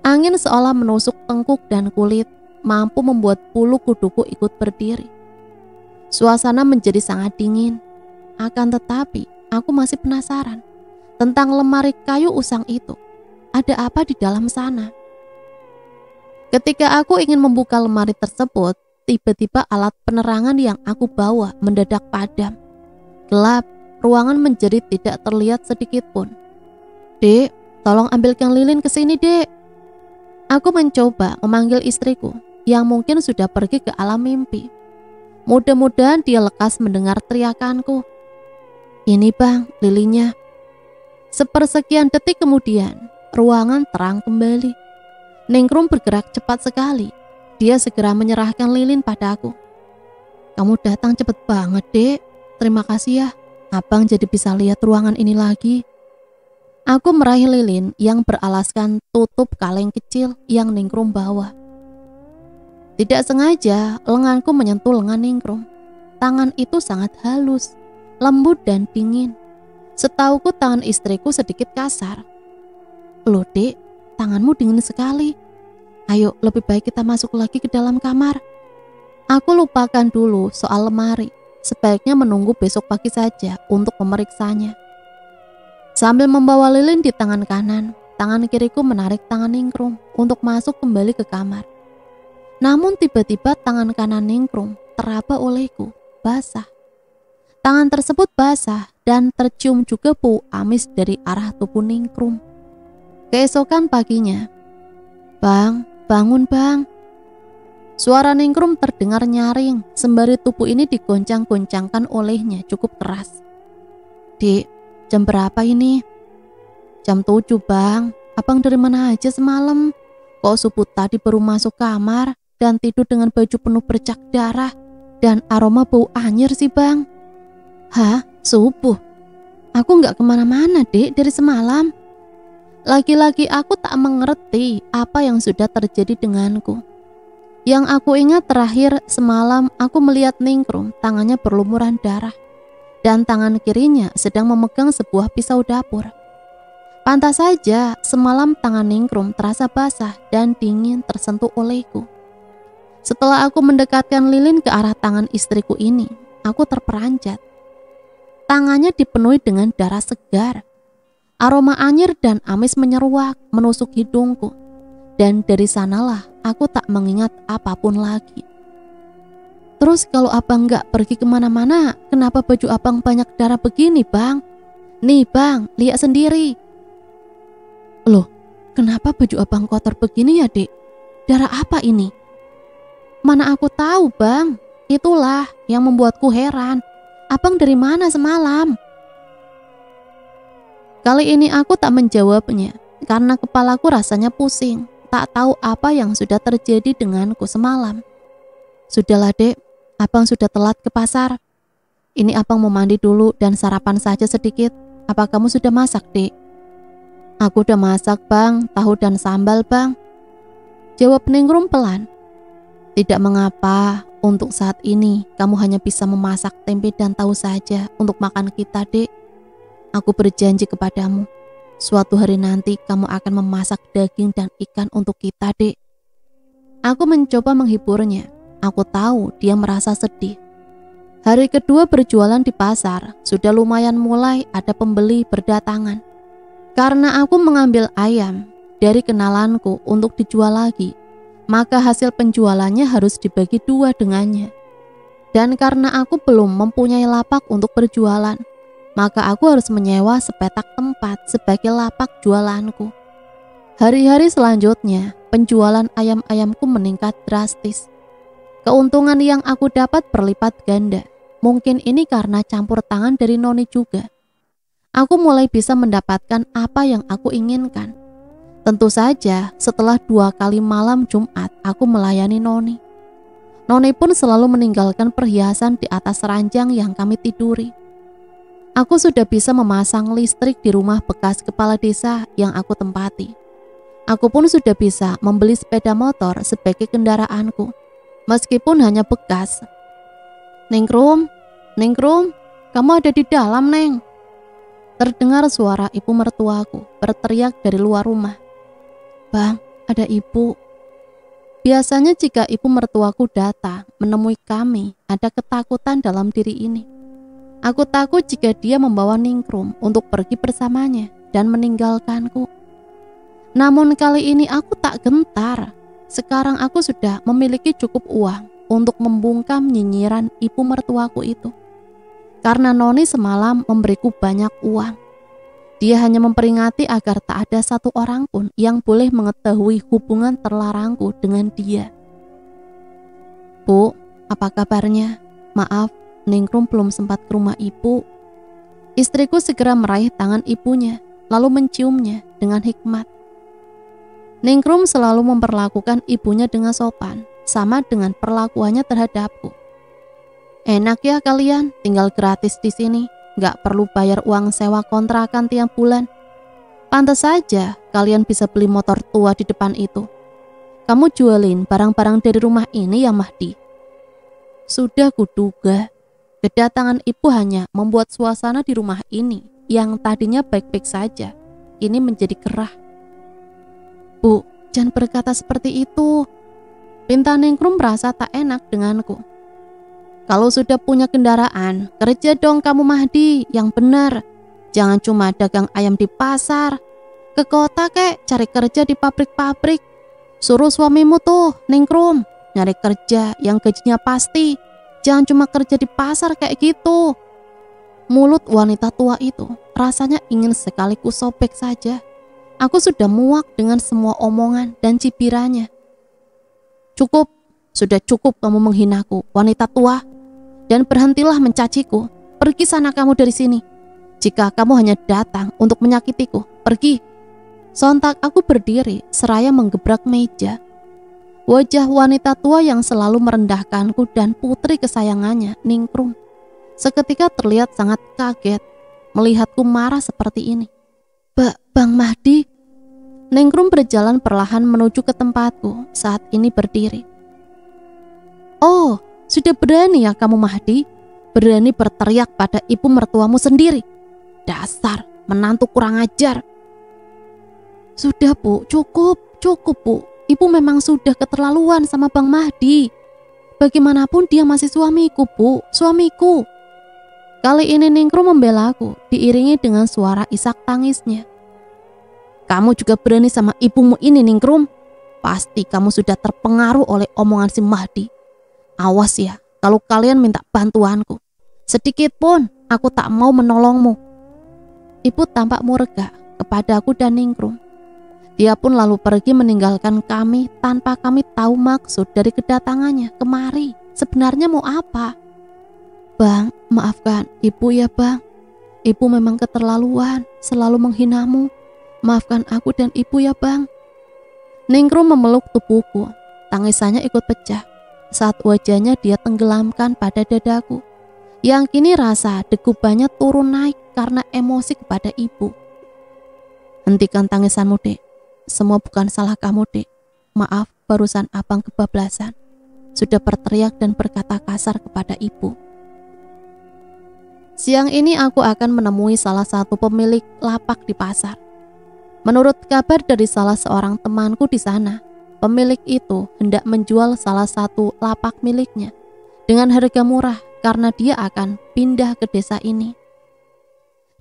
Angin seolah menusuk tengkuk dan kulit, mampu membuat bulu kuduku ikut berdiri. Suasana menjadi sangat dingin. Akan tetapi, aku masih penasaran tentang lemari kayu usang itu. Ada apa di dalam sana? Ketika aku ingin membuka lemari tersebut, tiba-tiba alat penerangan yang aku bawa mendadak padam. Gelap, ruangan menjadi tidak terlihat sedikit pun. Dek, tolong ambilkan lilin ke sini, Dek. Aku mencoba memanggil istriku yang mungkin sudah pergi ke alam mimpi. Mudah-mudahan dia lekas mendengar teriakanku. Ini Bang, lilinnya. Sepersekian detik kemudian, ruangan terang kembali. Ningrum bergerak cepat sekali. Dia segera menyerahkan lilin padaku. Kamu datang cepat banget, Dek. Terima kasih ya. Abang jadi bisa lihat ruangan ini lagi. Aku meraih lilin yang beralaskan tutup kaleng kecil yang Ningrum bawa. Tidak sengaja, lenganku menyentuh lengan Ningrum. Tangan itu sangat halus, lembut dan dingin. Setauku tangan istriku sedikit kasar. Loh Dek, tanganmu dingin sekali. Ayo, lebih baik kita masuk lagi ke dalam kamar. Aku lupakan dulu soal lemari. Sebaiknya menunggu besok pagi saja untuk memeriksanya. Sambil membawa lilin di tangan kanan, tangan kiriku menarik tangan Ningrum untuk masuk kembali ke kamar. Namun tiba-tiba tangan kanan Ningrum teraba olehku, basah. Tangan tersebut basah dan tercium juga bau amis dari arah tubuh Ningrum. Keesokan paginya, Bang, bangun Bang. Suara Ningrum terdengar nyaring sembari tubuh ini digoncang-goncangkan olehnya cukup keras. Dek, jam berapa ini? Jam 7 Bang. Abang dari mana aja semalam? Kok subuh tadi baru masuk kamar dan tidur dengan baju penuh bercak darah dan aroma bau anyir sih Bang. Hah? Subuh? Aku gak kemana-mana Dek dari semalam. Lagi-lagi aku tak mengerti apa yang sudah terjadi denganku. Yang aku ingat terakhir semalam aku melihat Ningrum tangannya berlumuran darah dan tangan kirinya sedang memegang sebuah pisau dapur. Pantas saja semalam tangan Ningrum terasa basah dan dingin tersentuh olehku. Setelah aku mendekatkan lilin ke arah tangan istriku ini, aku terperanjat. Tangannya dipenuhi dengan darah segar. Aroma anyir dan amis menyeruak menusuk hidungku. Dan dari sanalah aku tak mengingat apapun lagi. Terus kalau abang gak pergi kemana-mana, kenapa baju abang banyak darah begini Bang? Nih Bang, lihat sendiri. Loh, kenapa baju abang kotor begini ya Dek? Darah apa ini? Mana aku tahu Bang, itulah yang membuatku heran. Abang dari mana semalam? Kali ini aku tak menjawabnya karena kepalaku rasanya pusing. Tak tahu apa yang sudah terjadi denganku semalam. Sudahlah Dek, abang sudah telat ke pasar. Ini abang mau mandi dulu dan sarapan saja sedikit. Apa kamu sudah masak Dek? Aku udah masak Bang, tahu dan sambal Bang. Jawab Ningrum pelan. Tidak mengapa, untuk saat ini kamu hanya bisa memasak tempe dan tahu saja untuk makan kita Dek. Aku berjanji kepadamu, suatu hari nanti kamu akan memasak daging dan ikan untuk kita Dek. Aku mencoba menghiburnya. aku tahu dia merasa sedih. Hari kedua berjualan di pasar, sudah lumayan mulai ada pembeli berdatangan. Karena aku mengambil ayam dari kenalanku untuk dijual lagi, maka hasil penjualannya harus dibagi dua dengannya. Dan karena aku belum mempunyai lapak untuk berjualan, maka aku harus menyewa sepetak tempat sebagai lapak jualanku. Hari-hari selanjutnya, penjualan ayam-ayamku meningkat drastis. Keuntungan yang aku dapat berlipat ganda. Mungkin ini karena campur tangan dari Noni juga. Aku mulai bisa mendapatkan apa yang aku inginkan. Tentu saja setelah 2 kali malam Jumat aku melayani Noni. Noni pun selalu meninggalkan perhiasan di atas ranjang yang kami tiduri. Aku sudah bisa memasang listrik di rumah bekas kepala desa yang aku tempati. Aku pun sudah bisa membeli sepeda motor sebagai kendaraanku, meskipun hanya bekas. Ningrum, kamu ada di dalam, Neng. Terdengar suara ibu mertuaku berteriak dari luar rumah. Bang, ada ibu. Biasanya jika ibu mertuaku datang menemui kami, ada ketakutan dalam diri ini. Aku takut jika dia membawa Ningrum untuk pergi bersamanya dan meninggalkanku. Namun kali ini aku tak gentar. Sekarang aku sudah memiliki cukup uang untuk membungkam nyinyiran ibu mertuaku itu. Karena Noni semalam memberiku banyak uang. Dia hanya memperingati agar tak ada satu orang pun yang boleh mengetahui hubungan terlarangku dengan dia. Bu, apa kabarnya? Maaf, Ningrum belum sempat ke rumah ibu. Istriku segera meraih tangan ibunya, lalu menciumnya dengan hikmat. Ningrum selalu memperlakukan ibunya dengan sopan, sama dengan perlakuannya terhadapku. Enak ya kalian, tinggal gratis di sini, gak perlu bayar uang sewa kontrakan tiap bulan. Pantas saja kalian bisa beli motor tua di depan itu. Kamu jualin barang-barang dari rumah ini ya Mahdi? Sudah kuduga, kedatangan ibu hanya membuat suasana di rumah ini yang tadinya baik-baik saja, ini menjadi gerah. Bu, jangan berkata seperti itu. Pinta Ningrum merasa tak enak denganku. Kalau sudah punya kendaraan, kerja dong kamu Mahdi, yang benar. Jangan cuma dagang ayam di pasar. Ke kota kek, cari kerja di pabrik-pabrik. Suruh suamimu tuh, Ningrum, nyari kerja yang gajinya pasti. Jangan cuma kerja di pasar kayak gitu. Mulut wanita tua itu rasanya ingin sekali kusobek saja. Aku sudah muak dengan semua omongan dan cibirannya. Cukup, sudah cukup kamu menghinaku, wanita tua. Dan berhentilah mencaciku. Pergi sana kamu dari sini. Jika kamu hanya datang untuk menyakitiku, pergi. Sontak aku berdiri seraya menggebrak meja. Wajah wanita tua yang selalu merendahkanku dan putri kesayangannya, Ningrum, seketika terlihat sangat kaget melihatku marah seperti ini. Bang Mahdi. Ningrum berjalan perlahan menuju ke tempatku saat ini berdiri. Oh, sudah berani ya kamu Mahdi? Berani berteriak pada ibu mertuamu sendiri? Dasar menantu kurang ajar. Sudah Bu, cukup Bu. Ibu memang sudah keterlaluan sama Bang Mahdi. Bagaimanapun dia masih suamiku Bu, suamiku. Kali ini Ningrum membelaku diiringi dengan suara isak tangisnya. Kamu juga berani sama ibumu ini Ningrum? Pasti kamu sudah terpengaruh oleh omongan si Mahdi. Awas ya, kalau kalian minta bantuanku. Sedikit pun aku tak mau menolongmu. Ibu tampak murka kepada aku dan Ningrum. Dia pun lalu pergi meninggalkan kami tanpa kami tahu maksud dari kedatangannya kemari. Sebenarnya mau apa? Bang, maafkan ibu ya bang. Ibu memang keterlaluan, selalu menghinamu. Maafkan aku dan ibu ya bang. Ningrum memeluk tubuhku. Tangisannya ikut pecah saat wajahnya dia tenggelamkan pada dadaku, yang kini rasa degupannya turun naik karena emosi kepada ibu. Hentikan tangisanmu dek. Semua bukan salah kamu dek. Maaf, barusan abang kebablasan. Sudah berteriak dan berkata kasar kepada ibu. Siang ini aku akan menemui salah satu pemilik lapak di pasar. Menurut kabar dari salah seorang temanku di sana, pemilik itu hendak menjual salah satu lapak miliknya dengan harga murah karena dia akan pindah ke desa ini.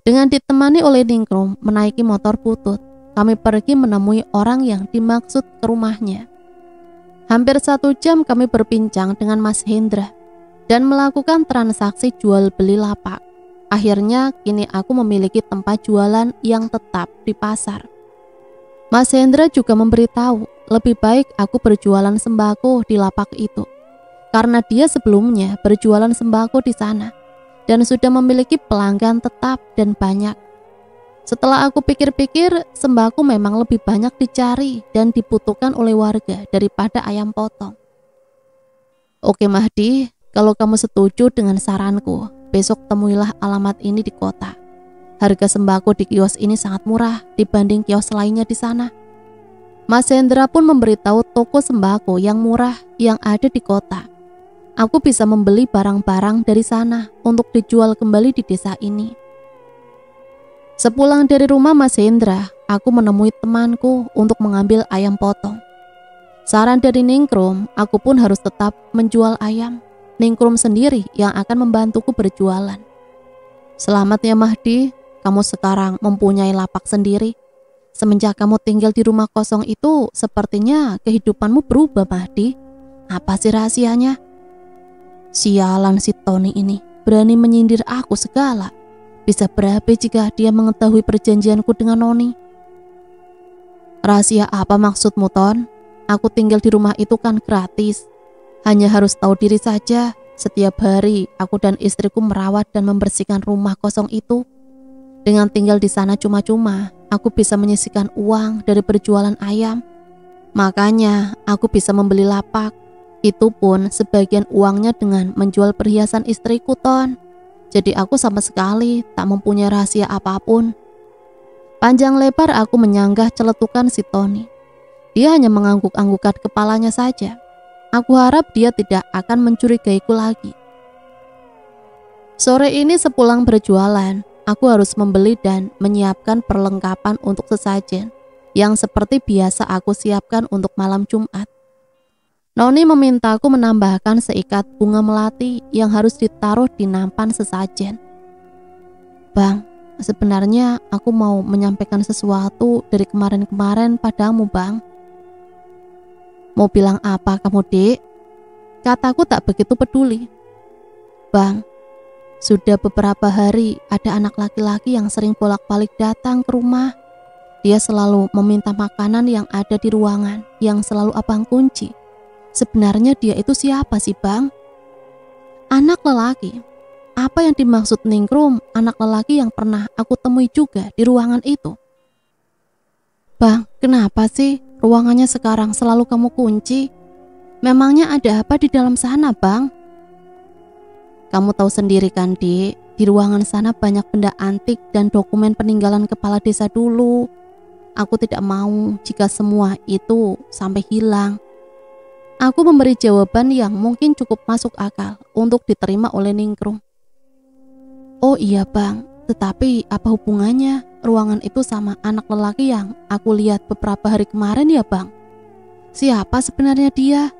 Dengan ditemani oleh Ningrum menaiki motor butut, kami pergi menemui orang yang dimaksud ke rumahnya. Hampir 1 jam kami berbincang dengan Mas Hendra dan melakukan transaksi jual beli lapak. Akhirnya kini aku memiliki tempat jualan yang tetap di pasar. Mas Hendra juga memberitahu lebih baik aku berjualan sembako di lapak itu, karena dia sebelumnya berjualan sembako di sana dan sudah memiliki pelanggan tetap dan banyak. Setelah aku pikir-pikir, sembako memang lebih banyak dicari dan dibutuhkan oleh warga daripada ayam potong. Oke Mahdi, kalau kamu setuju dengan saranku, besok temuilah alamat ini di kota. Harga sembako di kios ini sangat murah dibanding kios lainnya di sana. Mas Hendra pun memberitahu toko sembako yang murah yang ada di kota. Aku bisa membeli barang-barang dari sana untuk dijual kembali di desa ini. Sepulang dari rumah Mas Hendra, aku menemui temanku untuk mengambil ayam potong. Saran dari Ningrum, aku pun harus tetap menjual ayam. Ningrum sendiri yang akan membantuku berjualan. Selamat ya Mahdi, kamu sekarang mempunyai lapak sendiri. Semenjak kamu tinggal di rumah kosong itu, sepertinya kehidupanmu berubah Mahdi. Apa sih rahasianya? Sialan si Tony ini, berani menyindir aku segala. Bisa berabe jika dia mengetahui perjanjianku dengan Noni. Rahasia apa maksudmu, Ton? Aku tinggal di rumah itu kan gratis. Hanya harus tahu diri saja, setiap hari aku dan istriku merawat dan membersihkan rumah kosong itu. Dengan tinggal di sana cuma-cuma, aku bisa menyisihkan uang dari berjualan ayam. Makanya aku bisa membeli lapak. Itu pun sebagian uangnya dengan menjual perhiasan istriku, Ton. Jadi aku sama sekali tak mempunyai rahasia apapun. Panjang lebar aku menyanggah celetukan si Tony. Dia hanya mengangguk-anggukan kepalanya saja. Aku harap dia tidak akan mencurigaiku lagi. Sore ini sepulang berjualan, aku harus membeli dan menyiapkan perlengkapan untuk sesajen yang seperti biasa aku siapkan untuk malam Jumat. Noni memintaku menambahkan seikat bunga melati yang harus ditaruh di nampan sesajen. Bang, sebenarnya aku mau menyampaikan sesuatu dari kemarin-kemarin padamu, Bang. Mau bilang apa kamu, Dek? Kataku tak begitu peduli. Bang, sudah beberapa hari ada anak laki-laki yang sering bolak-balik datang ke rumah. Dia selalu meminta makanan yang ada di ruangan yang selalu abang kunci. Sebenarnya dia itu siapa sih, Bang? Anak lelaki. Apa yang dimaksud Ningrum anak lelaki yang pernah aku temui juga di ruangan itu? Bang, kenapa sih ruangannya sekarang selalu kamu kunci? Memangnya ada apa di dalam sana, Bang? Kamu tahu sendiri kan, Dik, di ruangan sana banyak benda antik dan dokumen peninggalan kepala desa dulu. Aku tidak mau jika semua itu sampai hilang. Aku memberi jawaban yang mungkin cukup masuk akal untuk diterima oleh Ningrum. Oh iya Bang, tetapi apa hubungannya ruangan itu sama anak lelaki yang aku lihat beberapa hari kemarin ya Bang? Siapa sebenarnya dia?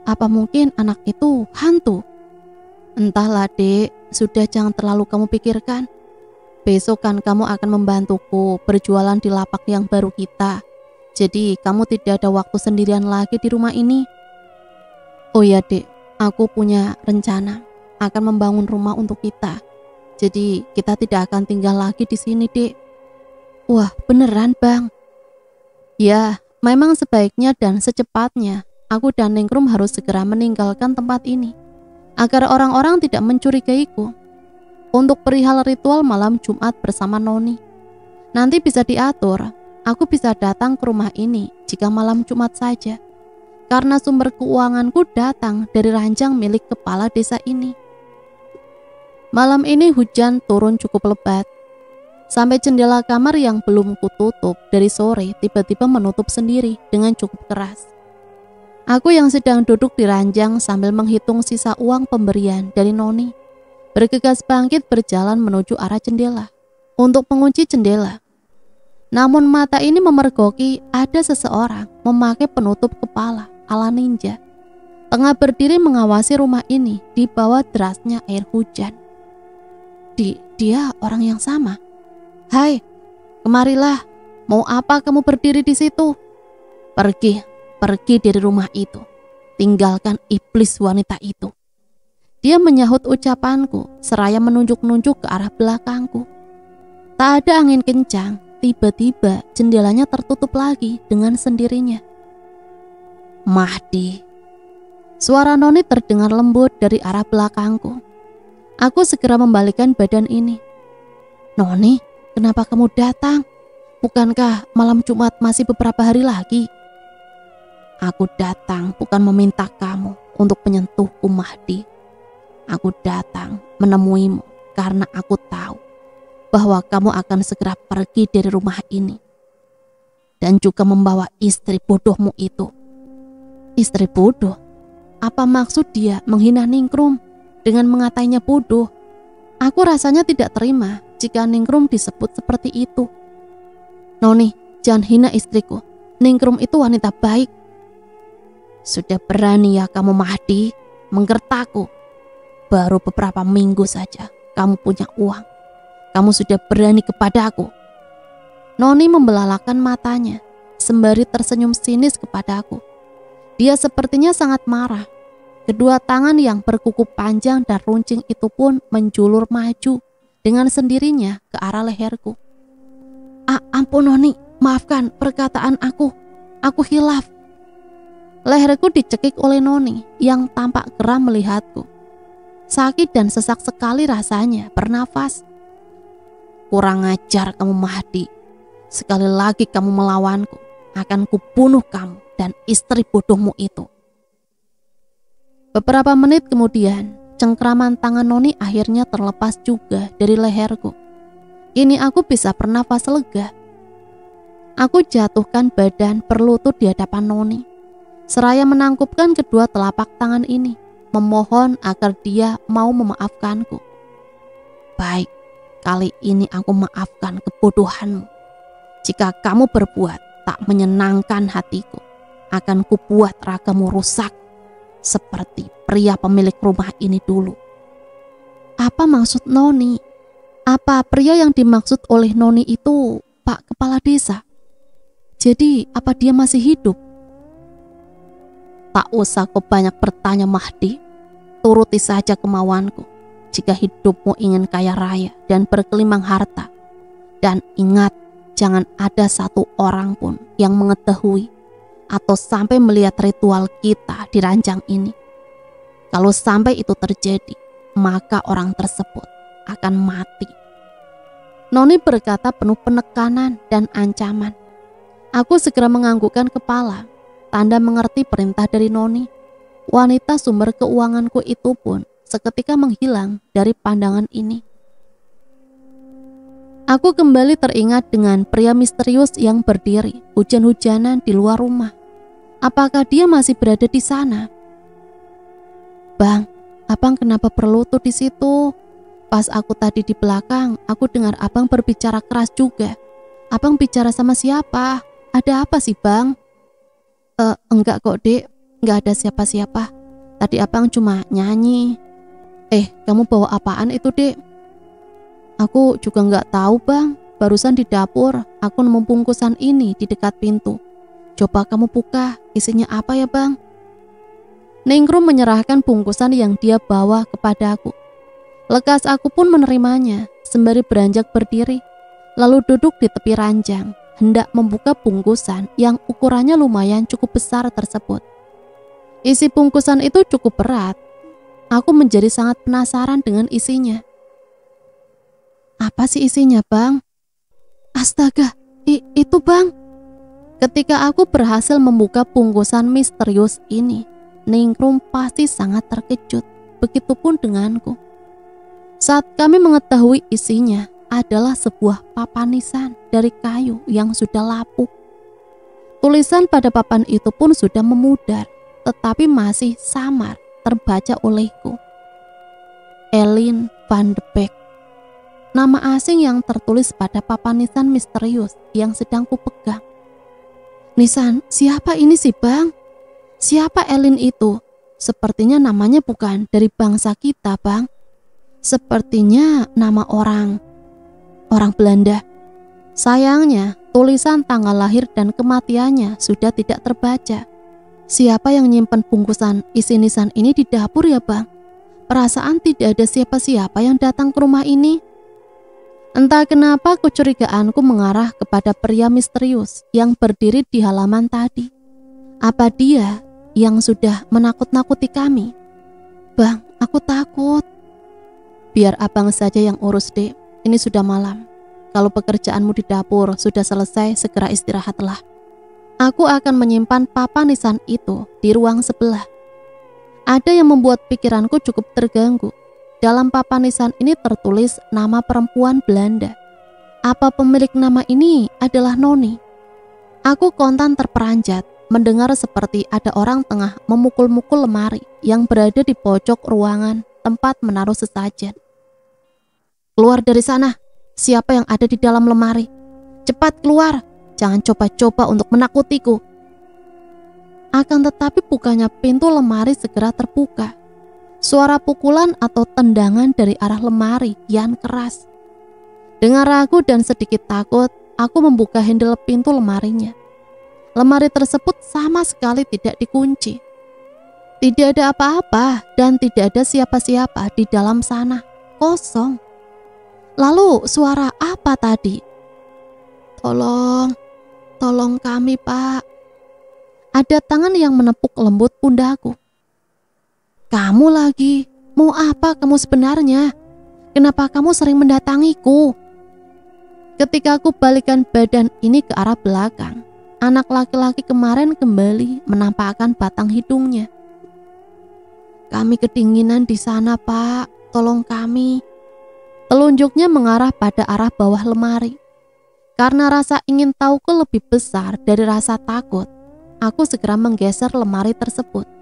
Apa mungkin anak itu hantu? Entahlah Dek, sudah jangan terlalu kamu pikirkan. Besok kan kamu akan membantuku berjualan di lapak yang baru kita. Jadi kamu tidak ada waktu sendirian lagi di rumah ini. Oh ya Dek, aku punya rencana akan membangun rumah untuk kita. Jadi kita tidak akan tinggal lagi di sini, Dek. Wah, beneran Bang? Ya, memang sebaiknya dan secepatnya aku dan Ningrum harus segera meninggalkan tempat ini agar orang-orang tidak mencurigaiku. Untuk perihal ritual malam Jumat bersama Noni, nanti bisa diatur. Aku bisa datang ke rumah ini jika malam Jumat saja. Karena sumber keuanganku datang dari ranjang milik kepala desa ini. Malam ini hujan turun cukup lebat. Sampai jendela kamar yang belum kututup dari sore tiba-tiba menutup sendiri dengan cukup keras. Aku yang sedang duduk di ranjang sambil menghitung sisa uang pemberian dari Noni, bergegas bangkit berjalan menuju arah jendela untuk mengunci jendela. Namun mata ini memergoki ada seseorang memakai penutup kepala ala ninja, tengah berdiri mengawasi rumah ini di bawah derasnya air hujan. Dia orang yang sama. "Hai, kemarilah. Mau apa kamu berdiri di situ? Pergi dari rumah itu. Tinggalkan iblis wanita itu." Dia menyahut ucapanku seraya menunjuk-nunjuk ke arah belakangku. Tak ada angin kencang, tiba-tiba jendelanya tertutup lagi dengan sendirinya. "Mahdi." Suara Noni terdengar lembut dari arah belakangku. Aku segera membalikkan badan ini. "Noni, kenapa kamu datang? Bukankah malam Jumat masih beberapa hari lagi?" "Aku datang bukan meminta kamu untuk menyentuhku, Mahdi. Aku datang menemuimu karena aku tahu bahwa kamu akan segera pergi dari rumah ini. Dan juga membawa istri bodohmu itu." "Istri bodoh? Apa maksud dia menghina Ningrum dengan mengatainya bodoh?" Aku rasanya tidak terima jika Ningrum disebut seperti itu. "Noni, jangan hina istriku. Ningrum itu wanita baik." "Sudah berani ya kamu, Mahdi, menggertakku. Baru beberapa minggu saja kamu punya uang. Kamu sudah berani kepadaku." Noni membelalakan matanya sembari tersenyum sinis kepadaku. Dia sepertinya sangat marah. Kedua tangan yang berkuku panjang dan runcing itu pun menjulur maju dengan sendirinya ke arah leherku. Ampun Noni, maafkan perkataan aku. Aku hilaf." Leherku dicekik oleh Noni yang tampak geram melihatku. Sakit dan sesak sekali rasanya bernafas. "Kurang ajar kamu, Mahdi. Sekali lagi kamu melawanku, akan kubunuh kamu dan istri bodohmu itu." Beberapa menit kemudian, cengkraman tangan Noni akhirnya terlepas juga dari leherku. Kini aku bisa bernafas lega. Aku jatuhkan badan berlutut di hadapan Noni, seraya menangkupkan kedua telapak tangan ini, memohon agar dia mau memaafkanku. "Baik, kali ini aku maafkan kebodohanmu. Jika kamu berbuat tak menyenangkan hatiku, akan kubuat ragamu rusak seperti pria pemilik rumah ini dulu." Apa maksud Noni? Apa pria yang dimaksud oleh Noni itu Pak Kepala Desa? Jadi apa dia masih hidup? "Tak usah kau banyak bertanya, Mahdi. Turuti saja kemauanku. Jika hidupmu ingin kaya raya dan berkelimang harta. Dan ingat, jangan ada satu orang pun yang mengetahui atau sampai melihat ritual kita di ranjang ini. Kalau sampai itu terjadi, maka orang tersebut akan mati." Noni berkata penuh penekanan dan ancaman. Aku segera menganggukkan kepala, tanda mengerti perintah dari Noni. Wanita sumber keuanganku itu pun seketika menghilang dari pandangan ini. Aku kembali teringat dengan pria misterius yang berdiri hujan-hujanan di luar rumah. Apakah dia masih berada di sana? "Bang, abang kenapa berlutut di situ? Pas aku tadi di belakang, aku dengar abang berbicara keras juga. Abang bicara sama siapa? Ada apa sih, Bang?" Enggak kok, Dek. Enggak ada siapa-siapa. Tadi abang cuma nyanyi." Kamu bawa apaan itu, Dek?" "Aku juga enggak tahu, Bang. Barusan di dapur, aku nemu bungkusan ini di dekat pintu. Coba kamu buka, isinya apa ya, Bang?" Ningrum menyerahkan bungkusan yang dia bawa kepadaku. Lekas aku pun menerimanya, sembari beranjak berdiri, lalu duduk di tepi ranjang, hendak membuka bungkusan yang ukurannya lumayan cukup besar tersebut. Isi bungkusan itu cukup berat. Aku menjadi sangat penasaran dengan isinya. "Apa sih isinya, Bang?" "Astaga, itu Bang." Ketika aku berhasil membuka bungkusan misterius ini, Ningrum pasti sangat terkejut, begitupun denganku. Saat kami mengetahui isinya adalah sebuah papan nisan dari kayu yang sudah lapuk. Tulisan pada papan itu pun sudah memudar, tetapi masih samar terbaca olehku. Elin van de Beek. nama asing yang tertulis pada papan nisan misterius yang sedang kupegang. Nisan, siapa ini sih bang? Siapa Elin itu? Sepertinya namanya bukan dari bangsa kita bang. Sepertinya nama orang Belanda. Sayangnya tulisan tanggal lahir dan kematiannya sudah tidak terbaca. Siapa yang nyimpen bungkusan isi nisan ini di dapur ya bang? Perasaan tidak ada siapa-siapa yang datang ke rumah ini. Entah kenapa kecurigaanku mengarah kepada pria misterius yang berdiri di halaman tadi. Apa dia yang sudah menakut-nakuti kami? Bang, aku takut. Biar abang saja yang urus dek, ini sudah malam. Kalau pekerjaanmu di dapur sudah selesai, segera istirahatlah. Aku akan menyimpan papan nisan itu di ruang sebelah. Ada yang membuat pikiranku cukup terganggu. Dalam papan nisan ini tertulis nama perempuan Belanda. Apa pemilik nama ini adalah Noni? Aku kontan terperanjat mendengar seperti ada orang tengah memukul-mukul lemari yang berada di pojok ruangan tempat menaruh sesajen. Keluar dari sana, siapa yang ada di dalam lemari? Cepat keluar, jangan coba-coba untuk menakutiku. Akan tetapi bukannya pintu lemari segera terbuka. Suara pukulan atau tendangan dari arah lemari kian keras. Dengan ragu dan sedikit takut, aku membuka handle pintu lemarinya. Lemari tersebut sama sekali tidak dikunci. Tidak ada apa-apa dan tidak ada siapa-siapa di dalam sana. Kosong. Lalu suara apa tadi? Tolong kami pak. Ada tangan yang menepuk lembut pundaku. Kamu lagi, mau apa kamu sebenarnya? Kenapa kamu sering mendatangiku? Ketika aku balikan badan ini ke arah belakang, anak laki-laki kemarin kembali menampakkan batang hidungnya. Kami kedinginan di sana pak, tolong kami. Telunjuknya mengarah pada arah bawah lemari. Karena rasa ingin tahuku lebih besar dari rasa takut, aku segera menggeser lemari tersebut.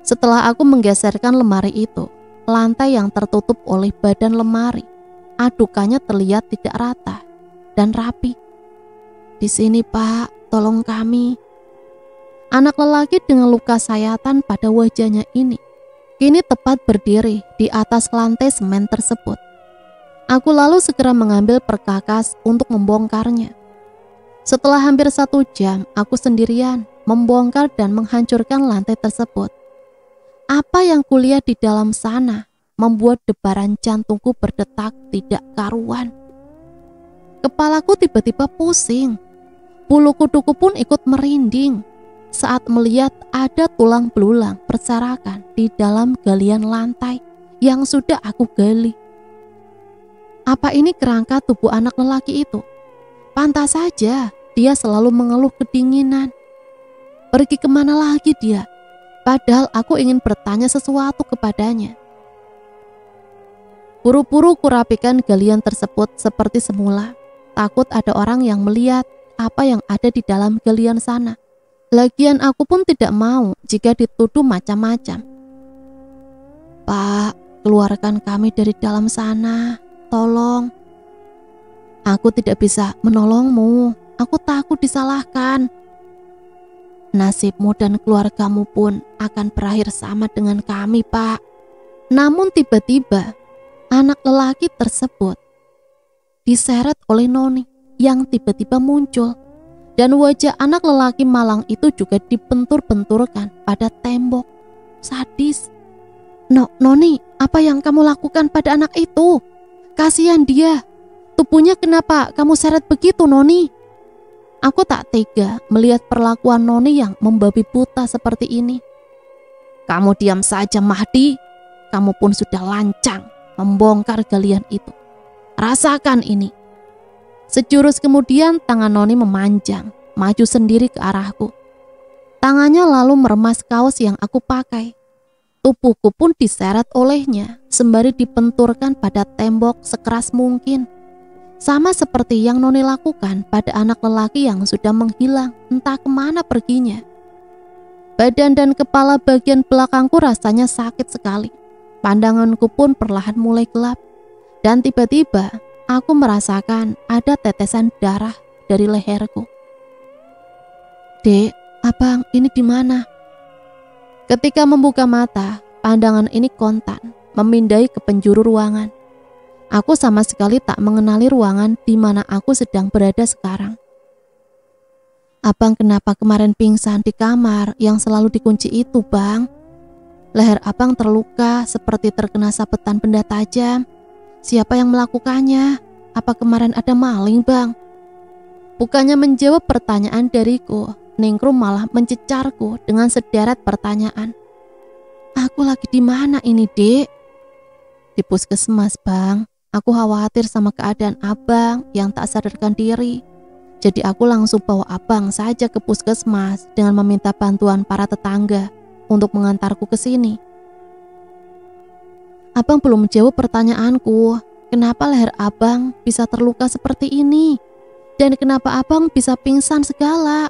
Setelah aku menggeserkan lemari itu, lantai yang tertutup oleh badan lemari, adukannya terlihat tidak rata dan rapi. Di sini pak, tolong kami. Anak lelaki dengan luka sayatan pada wajahnya ini, kini tepat berdiri di atas lantai semen tersebut. Aku lalu segera mengambil perkakas untuk membongkarnya. Setelah hampir 1 jam, aku sendirian membongkar dan menghancurkan lantai tersebut. Apa yang kulihat di dalam sana membuat debaran jantungku berdetak tidak karuan. Kepalaku tiba-tiba pusing. Bulu kuduku pun ikut merinding saat melihat ada tulang belulang berserakan di dalam galian lantai yang sudah aku gali. Apa ini kerangka tubuh anak lelaki itu? Pantas saja dia selalu mengeluh kedinginan. Pergi kemana lagi dia? Padahal aku ingin bertanya sesuatu kepadanya. Buru-buru kurapikan galian tersebut seperti semula. Takut ada orang yang melihat apa yang ada di dalam galian sana. Lagian aku pun tidak mau jika dituduh macam-macam. Pak, keluarkan kami dari dalam sana. Tolong. Aku tidak bisa menolongmu. Aku takut disalahkan. Nasibmu dan keluargamu pun akan berakhir sama dengan kami, Pak. Namun tiba-tiba anak lelaki tersebut diseret oleh Noni yang tiba-tiba muncul, dan wajah anak lelaki malang itu juga dibentur-benturkan pada tembok. Sadis. Noni, apa yang kamu lakukan pada anak itu? Kasihan dia. Tubuhnya kenapa kamu seret begitu, Noni? Aku tak tega melihat perlakuan Noni yang membabi buta seperti ini. Kamu diam saja, Mahdi. Kamu pun sudah lancang membongkar galian itu. Rasakan ini. Sejurus kemudian tangan Noni memanjang, maju sendiri ke arahku. Tangannya lalu meremas kaos yang aku pakai. Tubuhku pun diseret olehnya, sembari dibenturkan pada tembok sekeras mungkin. Sama seperti yang Noni lakukan pada anak lelaki yang sudah menghilang, entah kemana perginya. Badan dan kepala bagian belakangku rasanya sakit sekali. Pandanganku pun perlahan mulai gelap. Dan tiba-tiba aku merasakan ada tetesan darah dari leherku. "Dek, abang, ini di mana?" Ketika membuka mata, pandangan ini kontan memindai ke penjuru ruangan. Aku sama sekali tak mengenali ruangan di mana aku sedang berada sekarang. "Abang kenapa kemarin pingsan di kamar yang selalu dikunci itu, Bang? Leher abang terluka seperti terkena sabetan benda tajam. Siapa yang melakukannya? Apa kemarin ada maling, Bang?" Bukannya menjawab pertanyaan dariku, Ningrum malah mencecarku dengan sederet pertanyaan. "Aku lagi di mana ini, Dek?" "Di puskesmas, Bang. Aku khawatir sama keadaan abang yang tak sadarkan diri. Jadi aku langsung bawa abang saja ke puskesmas dengan meminta bantuan para tetangga untuk mengantarku ke sini." Abang belum menjawab pertanyaanku. Kenapa leher abang bisa terluka seperti ini? Dan kenapa abang bisa pingsan segala?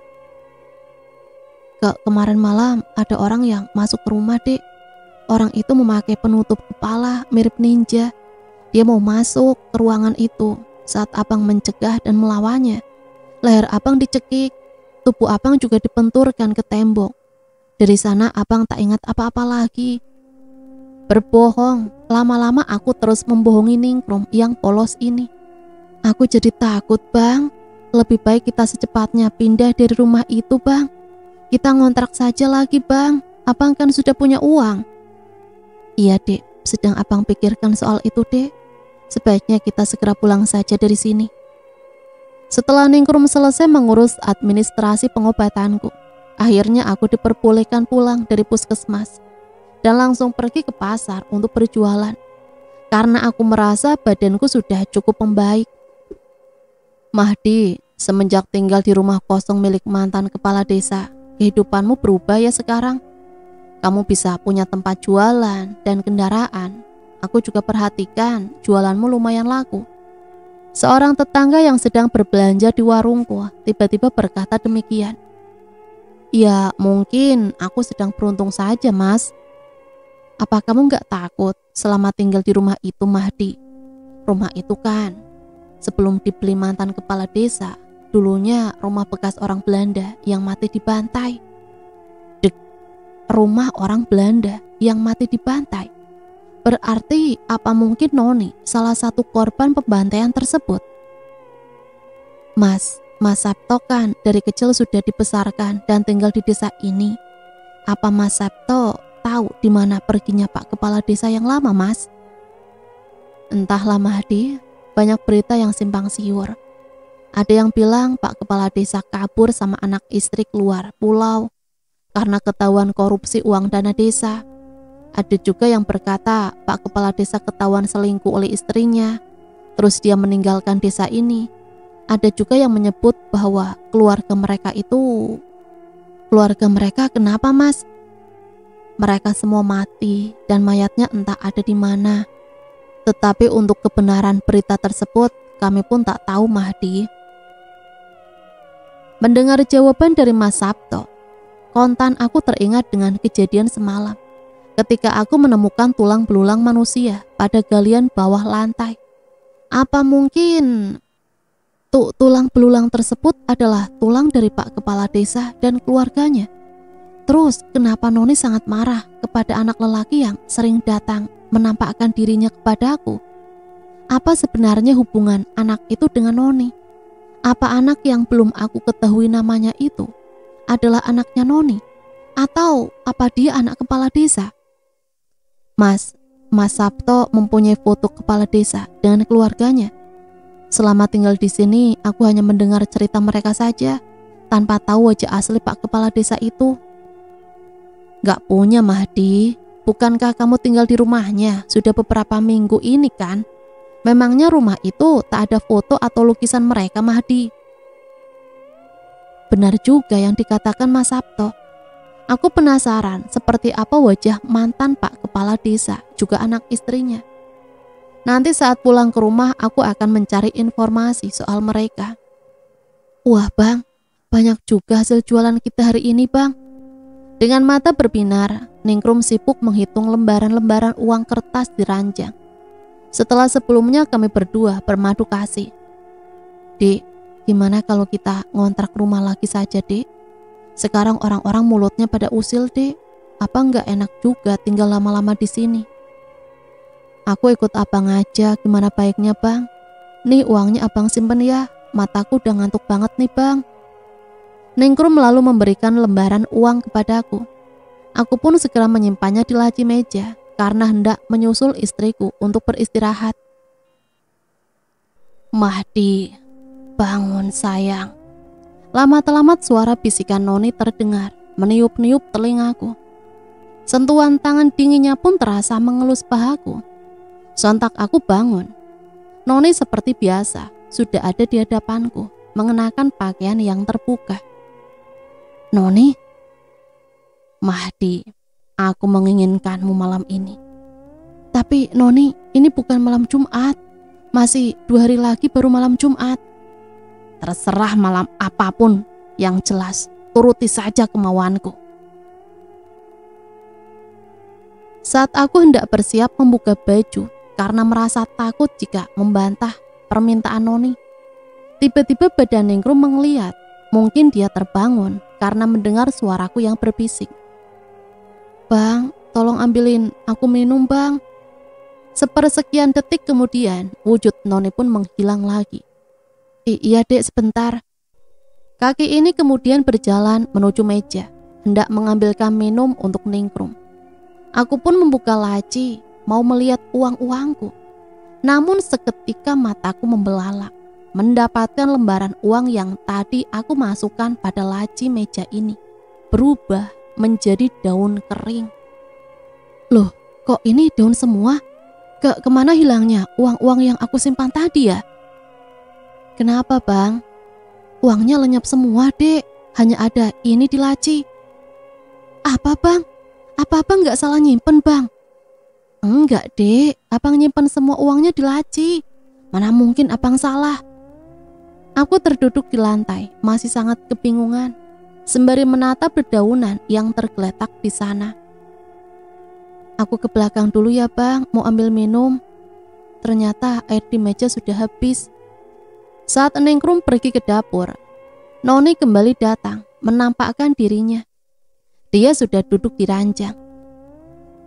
Kemarin malam ada orang yang masuk ke rumah, Dek. Orang itu memakai penutup kepala mirip ninja. Dia mau masuk ke ruangan itu. Saat abang mencegah dan melawannya, leher abang dicekik. Tubuh abang juga dibenturkan ke tembok. Dari sana abang tak ingat apa-apa lagi. Berbohong, lama-lama aku terus membohongi Ningrum yang polos ini. Aku jadi takut, Bang. Lebih baik kita secepatnya pindah dari rumah itu, Bang. Kita ngontrak saja lagi, Bang. Abang kan sudah punya uang. Iya, Dek. Sedang abang pikirkan soal itu, Dek. Sebaiknya kita segera pulang saja dari sini. Setelah Ningrum selesai mengurus administrasi pengobatanku, akhirnya aku diperbolehkan pulang dari puskesmas dan langsung pergi ke pasar untuk berjualan. Karena aku merasa badanku sudah cukup membaik. "Mahdi, semenjak tinggal di rumah kosong milik mantan kepala desa, kehidupanmu berubah ya sekarang. Kamu bisa punya tempat jualan dan kendaraan. Aku juga perhatikan jualanmu lumayan laku." Seorang tetangga yang sedang berbelanja di warungku tiba-tiba berkata demikian. "Ya mungkin aku sedang beruntung saja, Mas." "Apa kamu gak takut selama tinggal di rumah itu, Mahdi? Rumah itu kan sebelum dibeli mantan kepala desa, dulunya rumah bekas orang Belanda yang mati dibantai." Rumah orang Belanda yang mati dibantai? Berarti apa mungkin Noni salah satu korban pembantaian tersebut? Mas Sabto kan dari kecil sudah dibesarkan dan tinggal di desa ini. Apa Mas Sabto tahu di mana perginya Pak Kepala Desa yang lama, Mas?" "Entahlah, Mahdi, banyak berita yang simpang siur. Ada yang bilang Pak Kepala Desa kabur sama anak istri keluar pulau karena ketahuan korupsi uang dana desa. Ada juga yang berkata Pak Kepala Desa ketahuan selingkuh oleh istrinya, terus dia meninggalkan desa ini. Ada juga yang menyebut bahwa keluarga mereka kenapa, Mas?" "Mereka semua mati dan mayatnya entah ada di mana. Tetapi untuk kebenaran berita tersebut kami pun tak tahu, Mahdi." Mendengar jawaban dari Mas Sabto, kontan aku teringat dengan kejadian semalam ketika aku menemukan tulang belulang manusia pada galian bawah lantai. Apa mungkin tulang belulang tersebut adalah tulang dari Pak Kepala Desa dan keluarganya? Terus kenapa Noni sangat marah kepada anak lelaki yang sering datang menampakkan dirinya kepadaku? Apa sebenarnya hubungan anak itu dengan Noni? Apa anak yang belum aku ketahui namanya itu adalah anaknya Noni? Atau apa dia anak kepala desa? Mas Sabto mempunyai foto kepala desa dengan keluarganya. Selama tinggal di sini, aku hanya mendengar cerita mereka saja, tanpa tahu wajah asli Pak Kepala Desa itu. "Gak punya, Mahdi. Bukankah kamu tinggal di rumahnya sudah beberapa minggu ini kan? Memangnya rumah itu tak ada foto atau lukisan mereka, Mahdi?" Benar juga yang dikatakan Mas Sabto. Aku penasaran seperti apa wajah mantan Pak Kepala Desa juga anak istrinya. Nanti saat pulang ke rumah aku akan mencari informasi soal mereka. Wah, Bang, banyak juga hasil jualan kita hari ini, Bang. Dengan mata berbinar, Ningrum sibuk menghitung lembaran-lembaran uang kertas di ranjang. Setelah sebelumnya kami berdua bermadu kasih. Dek, gimana kalau kita ngontrak rumah lagi saja, Dek? Sekarang orang-orang mulutnya pada usil, Dek. Apa nggak enak juga tinggal lama-lama di sini? Aku ikut abang aja, gimana baiknya bang? Nih uangnya abang simpen ya, mataku udah ngantuk banget nih bang. Ningrum lalu memberikan lembaran uang kepadaku. Aku pun segera menyimpannya di laci meja karena hendak menyusul istriku untuk beristirahat. Mahdi, bangun sayang. Lama-telamat suara bisikan Noni terdengar, meniup-niup telingaku. Sentuhan tangan dinginnya pun terasa mengelus pahaku. Sontak aku bangun. Noni seperti biasa sudah ada di hadapanku, mengenakan pakaian yang terbuka. Noni, Mahdi, aku menginginkanmu malam ini. Tapi Noni, ini bukan malam Jumat. Masih 2 hari lagi baru malam Jumat. Terserah malam apapun, yang jelas turuti saja kemauanku. Saat aku hendak bersiap membuka baju karena merasa takut jika membantah permintaan Noni, tiba-tiba badan Ningrum mengeliat. Mungkin dia terbangun karena mendengar suaraku yang berbisik. Bang, tolong ambilin aku minum bang. Sepersekian detik kemudian wujud Noni pun menghilang lagi. Iya dek, sebentar. Kaki ini kemudian berjalan menuju meja, hendak mengambilkan minum untuk Ningrum. Aku pun membuka laci, mau melihat uang-uangku. Namun seketika mataku membelalak, mendapatkan lembaran uang yang tadi aku masukkan pada laci meja ini berubah menjadi daun kering. Loh, kok ini daun semua? Kemana hilangnya uang-uang yang aku simpan tadi ya? Kenapa bang? Uangnya lenyap semua dek, hanya ada ini di laci. Apa bang? Apa abang gak salah nyimpen bang? Enggak dek, abang nyimpen semua uangnya di laci. Mana mungkin abang salah? Aku terduduk di lantai, masih sangat kebingungan, sembari menatap dedaunan yang tergeletak di sana. Aku ke belakang dulu ya bang, mau ambil minum. Ternyata air di meja sudah habis. Saat Ningrum pergi ke dapur, Noni kembali datang, menampakkan dirinya. Dia sudah duduk di ranjang.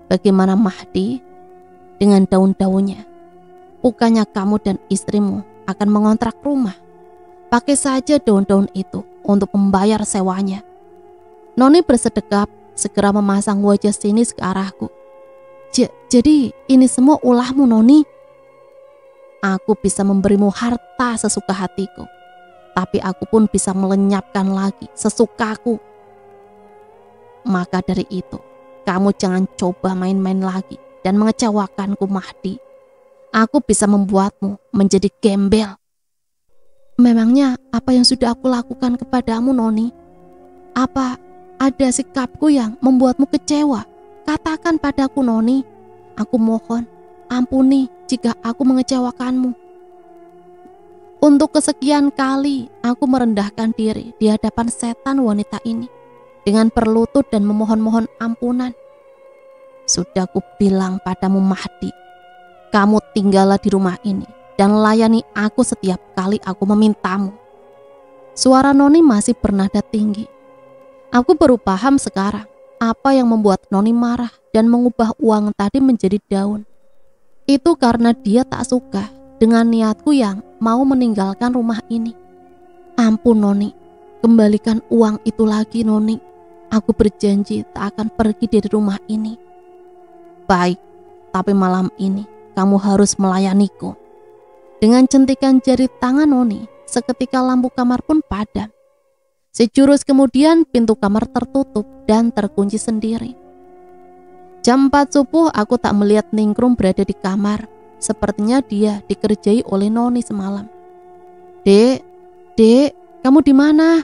Bagaimana Mahdi dengan daun-daunnya? Bukannya kamu dan istrimu akan mengontrak rumah? Pakai saja daun-daun itu untuk membayar sewanya. Noni bersedekap, segera memasang wajah sinis ke arahku. Jadi ini semua ulahmu Noni? Aku bisa memberimu harta sesuka hatiku, tapi aku pun bisa melenyapkan lagi sesukaku. Maka dari itu, kamu jangan coba main-main lagi dan mengecewakanku Mahdi. Aku bisa membuatmu menjadi gembel. Memangnya apa yang sudah aku lakukan kepadamu Noni? Apa ada sikapku yang membuatmu kecewa? Katakan padaku Noni. Aku mohon, ampuni jika aku mengecewakanmu. Untuk kesekian kali aku merendahkan diri di hadapan setan wanita ini dengan berlutut dan memohon-mohon ampunan. Sudah ku bilang padamu Mahdi, kamu tinggallah di rumah ini dan layani aku setiap kali aku memintamu. Suara Noni masih bernada tinggi. Aku baru paham sekarang apa yang membuat Noni marah dan mengubah uang tadi menjadi daun. Itu karena dia tak suka dengan niatku yang mau meninggalkan rumah ini. Ampun Noni, kembalikan uang itu lagi Noni. Aku berjanji tak akan pergi dari rumah ini. Baik, tapi malam ini kamu harus melayaniku. Dengan centikan jari tangan Noni, seketika lampu kamar pun padam. Sejurus kemudian pintu kamar tertutup dan terkunci sendiri. Jam 4 subuh aku tak melihat Ningrum berada di kamar. Sepertinya dia dikerjai oleh Noni semalam. Dek, kamu di mana?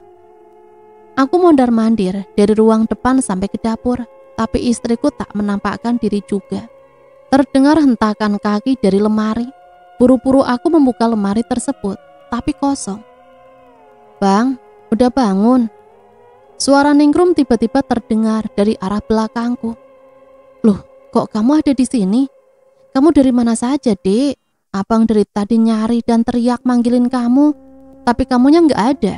Aku mondar-mandir dari ruang depan sampai ke dapur, tapi istriku tak menampakkan diri juga. Terdengar hentakan kaki dari lemari. Buru-buru aku membuka lemari tersebut, tapi kosong. Bang, udah bangun? Suara Ningrum tiba-tiba terdengar dari arah belakangku. Loh, kok kamu ada di sini? kamu dari mana saja, Dek? Abang dari tadi nyari dan teriak manggilin kamu, tapi kamunya nggak ada.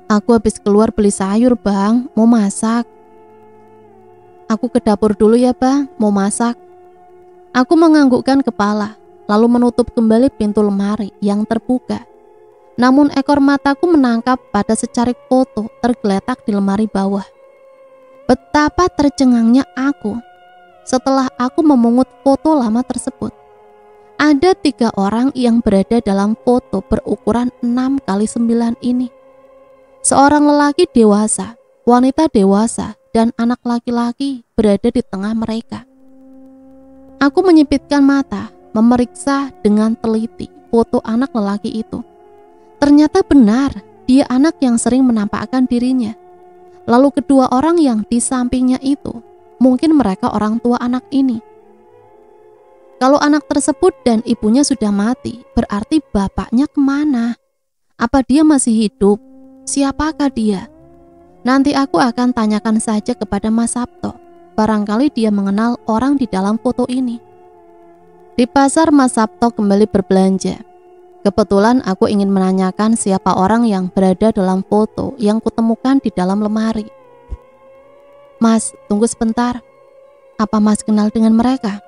Aku habis keluar beli sayur, Bang, mau masak. Aku ke dapur dulu ya, Bang, mau masak. Aku menganggukkan kepala, lalu menutup kembali pintu lemari yang terbuka. Namun ekor mataku menangkap pada secarik foto tergeletak di lemari bawah. Betapa tercengangnya aku setelah aku memungut foto lama tersebut. Ada 3 orang yang berada dalam foto berukuran 6x9 ini. Seorang lelaki dewasa, wanita dewasa, dan anak laki-laki berada di tengah mereka. Aku menyipitkan mata, memeriksa dengan teliti foto anak lelaki itu. Ternyata benar, dia anak yang sering menampakkan dirinya. Lalu kedua orang yang di sampingnya itu, mungkin mereka orang tua anak ini. Kalau anak tersebut dan ibunya sudah mati, berarti bapaknya kemana? Apa dia masih hidup? Siapakah dia? Nanti aku akan tanyakan saja kepada Mas Sabto. Barangkali dia mengenal orang di dalam foto ini. Di pasar Mas Sabto kembali berbelanja. Kebetulan aku ingin menanyakan siapa orang yang berada dalam foto yang kutemukan di dalam lemari. Mas, tunggu sebentar. Apa Mas kenal dengan mereka?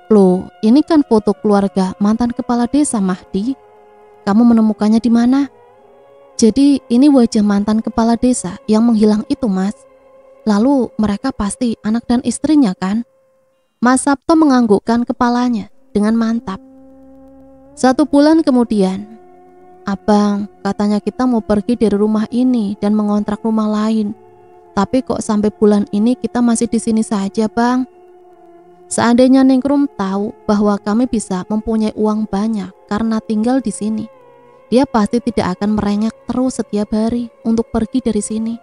Loh, ini kan foto keluarga mantan kepala desa Mahdi. Kamu menemukannya di mana? Jadi ini wajah mantan kepala desa yang menghilang itu, Mas. Lalu mereka pasti anak dan istrinya kan? Mas Sabto menganggukkan kepalanya dengan mantap. 1 bulan kemudian, Abang, katanya kita mau pergi dari rumah ini dan mengontrak rumah lain. Tapi kok sampai bulan ini kita masih di sini saja, Bang? Seandainya Ningrum tahu bahwa kami bisa mempunyai uang banyak karena tinggal di sini, dia pasti tidak akan merengek terus setiap hari untuk pergi dari sini.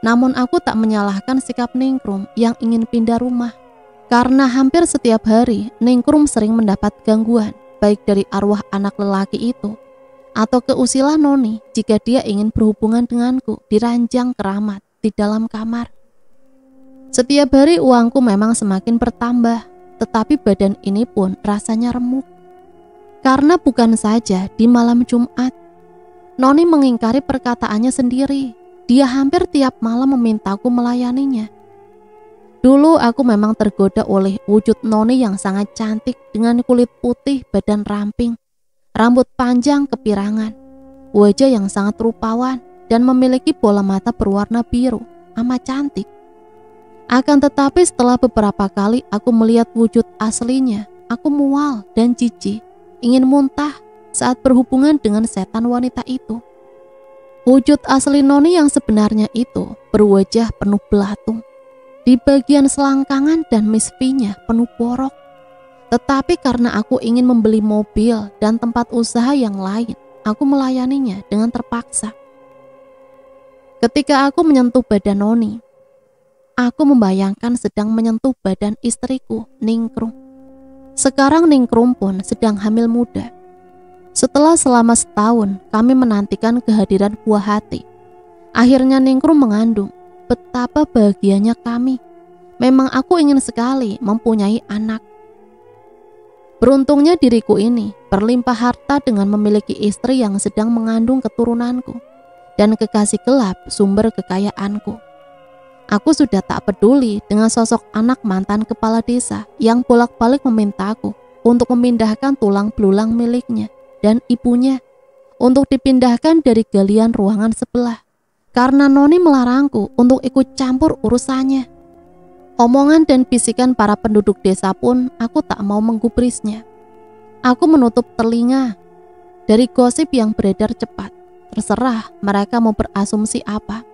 Namun aku tak menyalahkan sikap Ningrum yang ingin pindah rumah. Karena hampir setiap hari Ningrum sering mendapat gangguan, baik dari arwah anak lelaki itu atau keusilan Noni jika dia ingin berhubungan denganku di ranjang keramat di dalam kamar. Setiap hari uangku memang semakin bertambah, tetapi badan ini pun rasanya remuk. Karena bukan saja di malam Jumat, Noni mengingkari perkataannya sendiri. Dia hampir tiap malam memintaku melayaninya. Dulu aku memang tergoda oleh wujud Noni yang sangat cantik dengan kulit putih, badan ramping, rambut panjang kepirangan, wajah yang sangat rupawan, dan memiliki bola mata berwarna biru, amat cantik. Akan tetapi setelah beberapa kali aku melihat wujud aslinya, aku mual dan jijik, ingin muntah saat berhubungan dengan setan wanita itu. Wujud asli Noni yang sebenarnya itu berwajah penuh belatung. Di bagian selangkangan dan misfinya penuh borok. Tetapi karena aku ingin membeli mobil dan tempat usaha yang lain, aku melayaninya dengan terpaksa. Ketika aku menyentuh badan Noni, aku membayangkan sedang menyentuh badan istriku, Ningrum. Sekarang Ningrum pun sedang hamil muda. Setelah selama setahun kami menantikan kehadiran buah hati, akhirnya Ningrum mengandung. Betapa bahagianya kami. Memang aku ingin sekali mempunyai anak. Beruntungnya diriku ini berlimpah harta dengan memiliki istri yang sedang mengandung keturunanku dan kekasih gelap sumber kekayaanku. Aku sudah tak peduli dengan sosok anak mantan kepala desa yang bolak-balik memintaku untuk memindahkan tulang belulang miliknya dan ibunya untuk dipindahkan dari galian ruangan sebelah karena Noni melarangku untuk ikut campur urusannya. Omongan dan bisikan para penduduk desa pun aku tak mau menggubrisnya. Aku menutup telinga dari gosip yang beredar cepat. Terserah mereka mau berasumsi apa.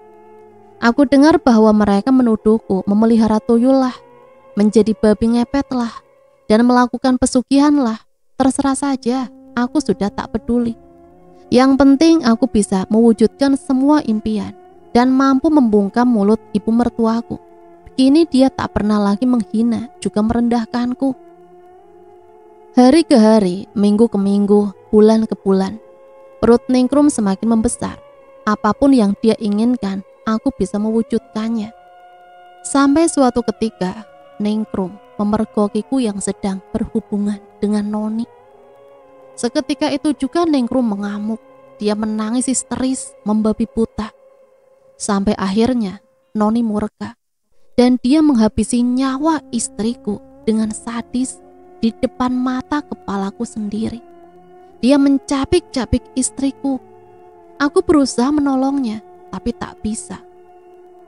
Aku dengar bahwa mereka menuduhku memelihara tuyul lah, menjadi babi ngepet lah, dan melakukan pesugihan lah. Terserah saja, aku sudah tak peduli. Yang penting aku bisa mewujudkan semua impian dan mampu membungkam mulut ibu mertuaku. Kini dia tak pernah lagi menghina, juga merendahkanku. Hari ke hari, minggu ke minggu, bulan ke bulan, perut Ningrum semakin membesar. Apapun yang dia inginkan, aku bisa mewujudkannya. Sampai suatu ketika, Ningrum memergokiku yang sedang berhubungan dengan Noni. Seketika itu juga Ningrum mengamuk. Dia menangis histeris, membabi buta. Sampai akhirnya Noni murka dan dia menghabisi nyawa istriku dengan sadis di depan mata kepalaku sendiri. Dia mencapik-capik istriku. Aku berusaha menolongnya, tapi tak bisa.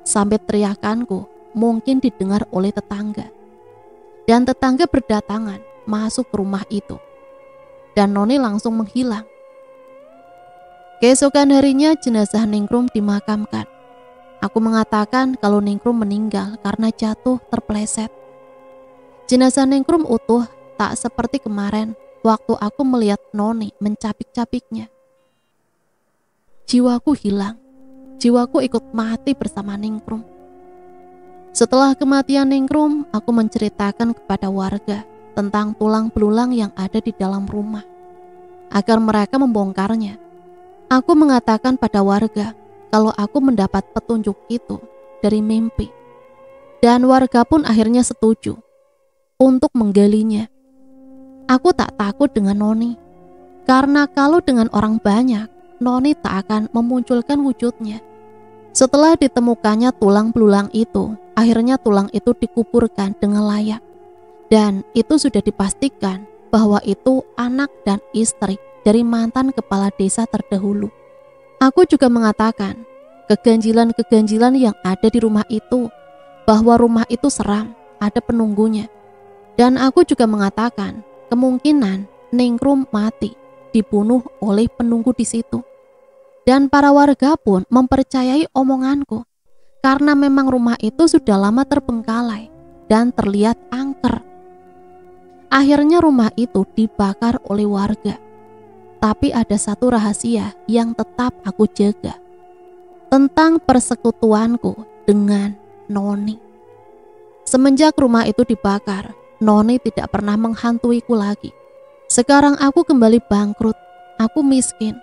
Sampai teriakanku mungkin didengar oleh tetangga. Dan tetangga berdatangan masuk ke rumah itu. Dan Noni langsung menghilang. Keesokan harinya jenazah Ningrum dimakamkan. Aku mengatakan kalau Ningrum meninggal karena jatuh terpleset. Jenazah Ningrum utuh, tak seperti kemarin waktu aku melihat Noni mencapik-capiknya. Jiwaku hilang. Jiwaku ikut mati bersama Ningrum. Setelah kematian Ningrum, aku menceritakan kepada warga tentang tulang belulang yang ada di dalam rumah, agar mereka membongkarnya. Aku mengatakan pada warga kalau aku mendapat petunjuk itu dari mimpi. Dan warga pun akhirnya setuju untuk menggalinya. Aku tak takut dengan Noni, karena kalau dengan orang banyak, Noni tak akan memunculkan wujudnya. Setelah ditemukannya tulang belulang itu, akhirnya tulang itu dikuburkan dengan layak. Dan itu sudah dipastikan bahwa itu anak dan istri dari mantan kepala desa terdahulu. Aku juga mengatakan keganjilan-keganjilan yang ada di rumah itu, bahwa rumah itu seram, ada penunggunya. Dan aku juga mengatakan kemungkinan Ningrum mati, dibunuh oleh penunggu di situ. Dan para warga pun mempercayai omonganku, karena memang rumah itu sudah lama terbengkalai dan terlihat angker. Akhirnya rumah itu dibakar oleh warga. Tapi ada satu rahasia yang tetap aku jaga, tentang persekutuanku dengan Noni. Semenjak rumah itu dibakar, Noni tidak pernah menghantuiku lagi. Sekarang aku kembali bangkrut, aku miskin.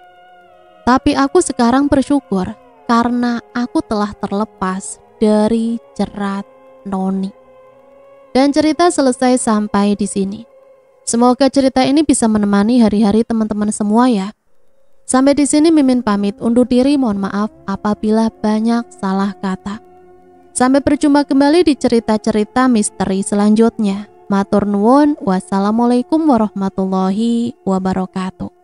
Tapi aku sekarang bersyukur karena aku telah terlepas dari jerat Noni. Dan cerita selesai sampai di sini. Semoga cerita ini bisa menemani hari-hari teman-teman semua ya. Sampai di sini Mimin pamit undur diri, mohon maaf apabila banyak salah kata. Sampai berjumpa kembali di cerita-cerita misteri selanjutnya. Matur nuwun, wassalamualaikum warahmatullahi wabarakatuh.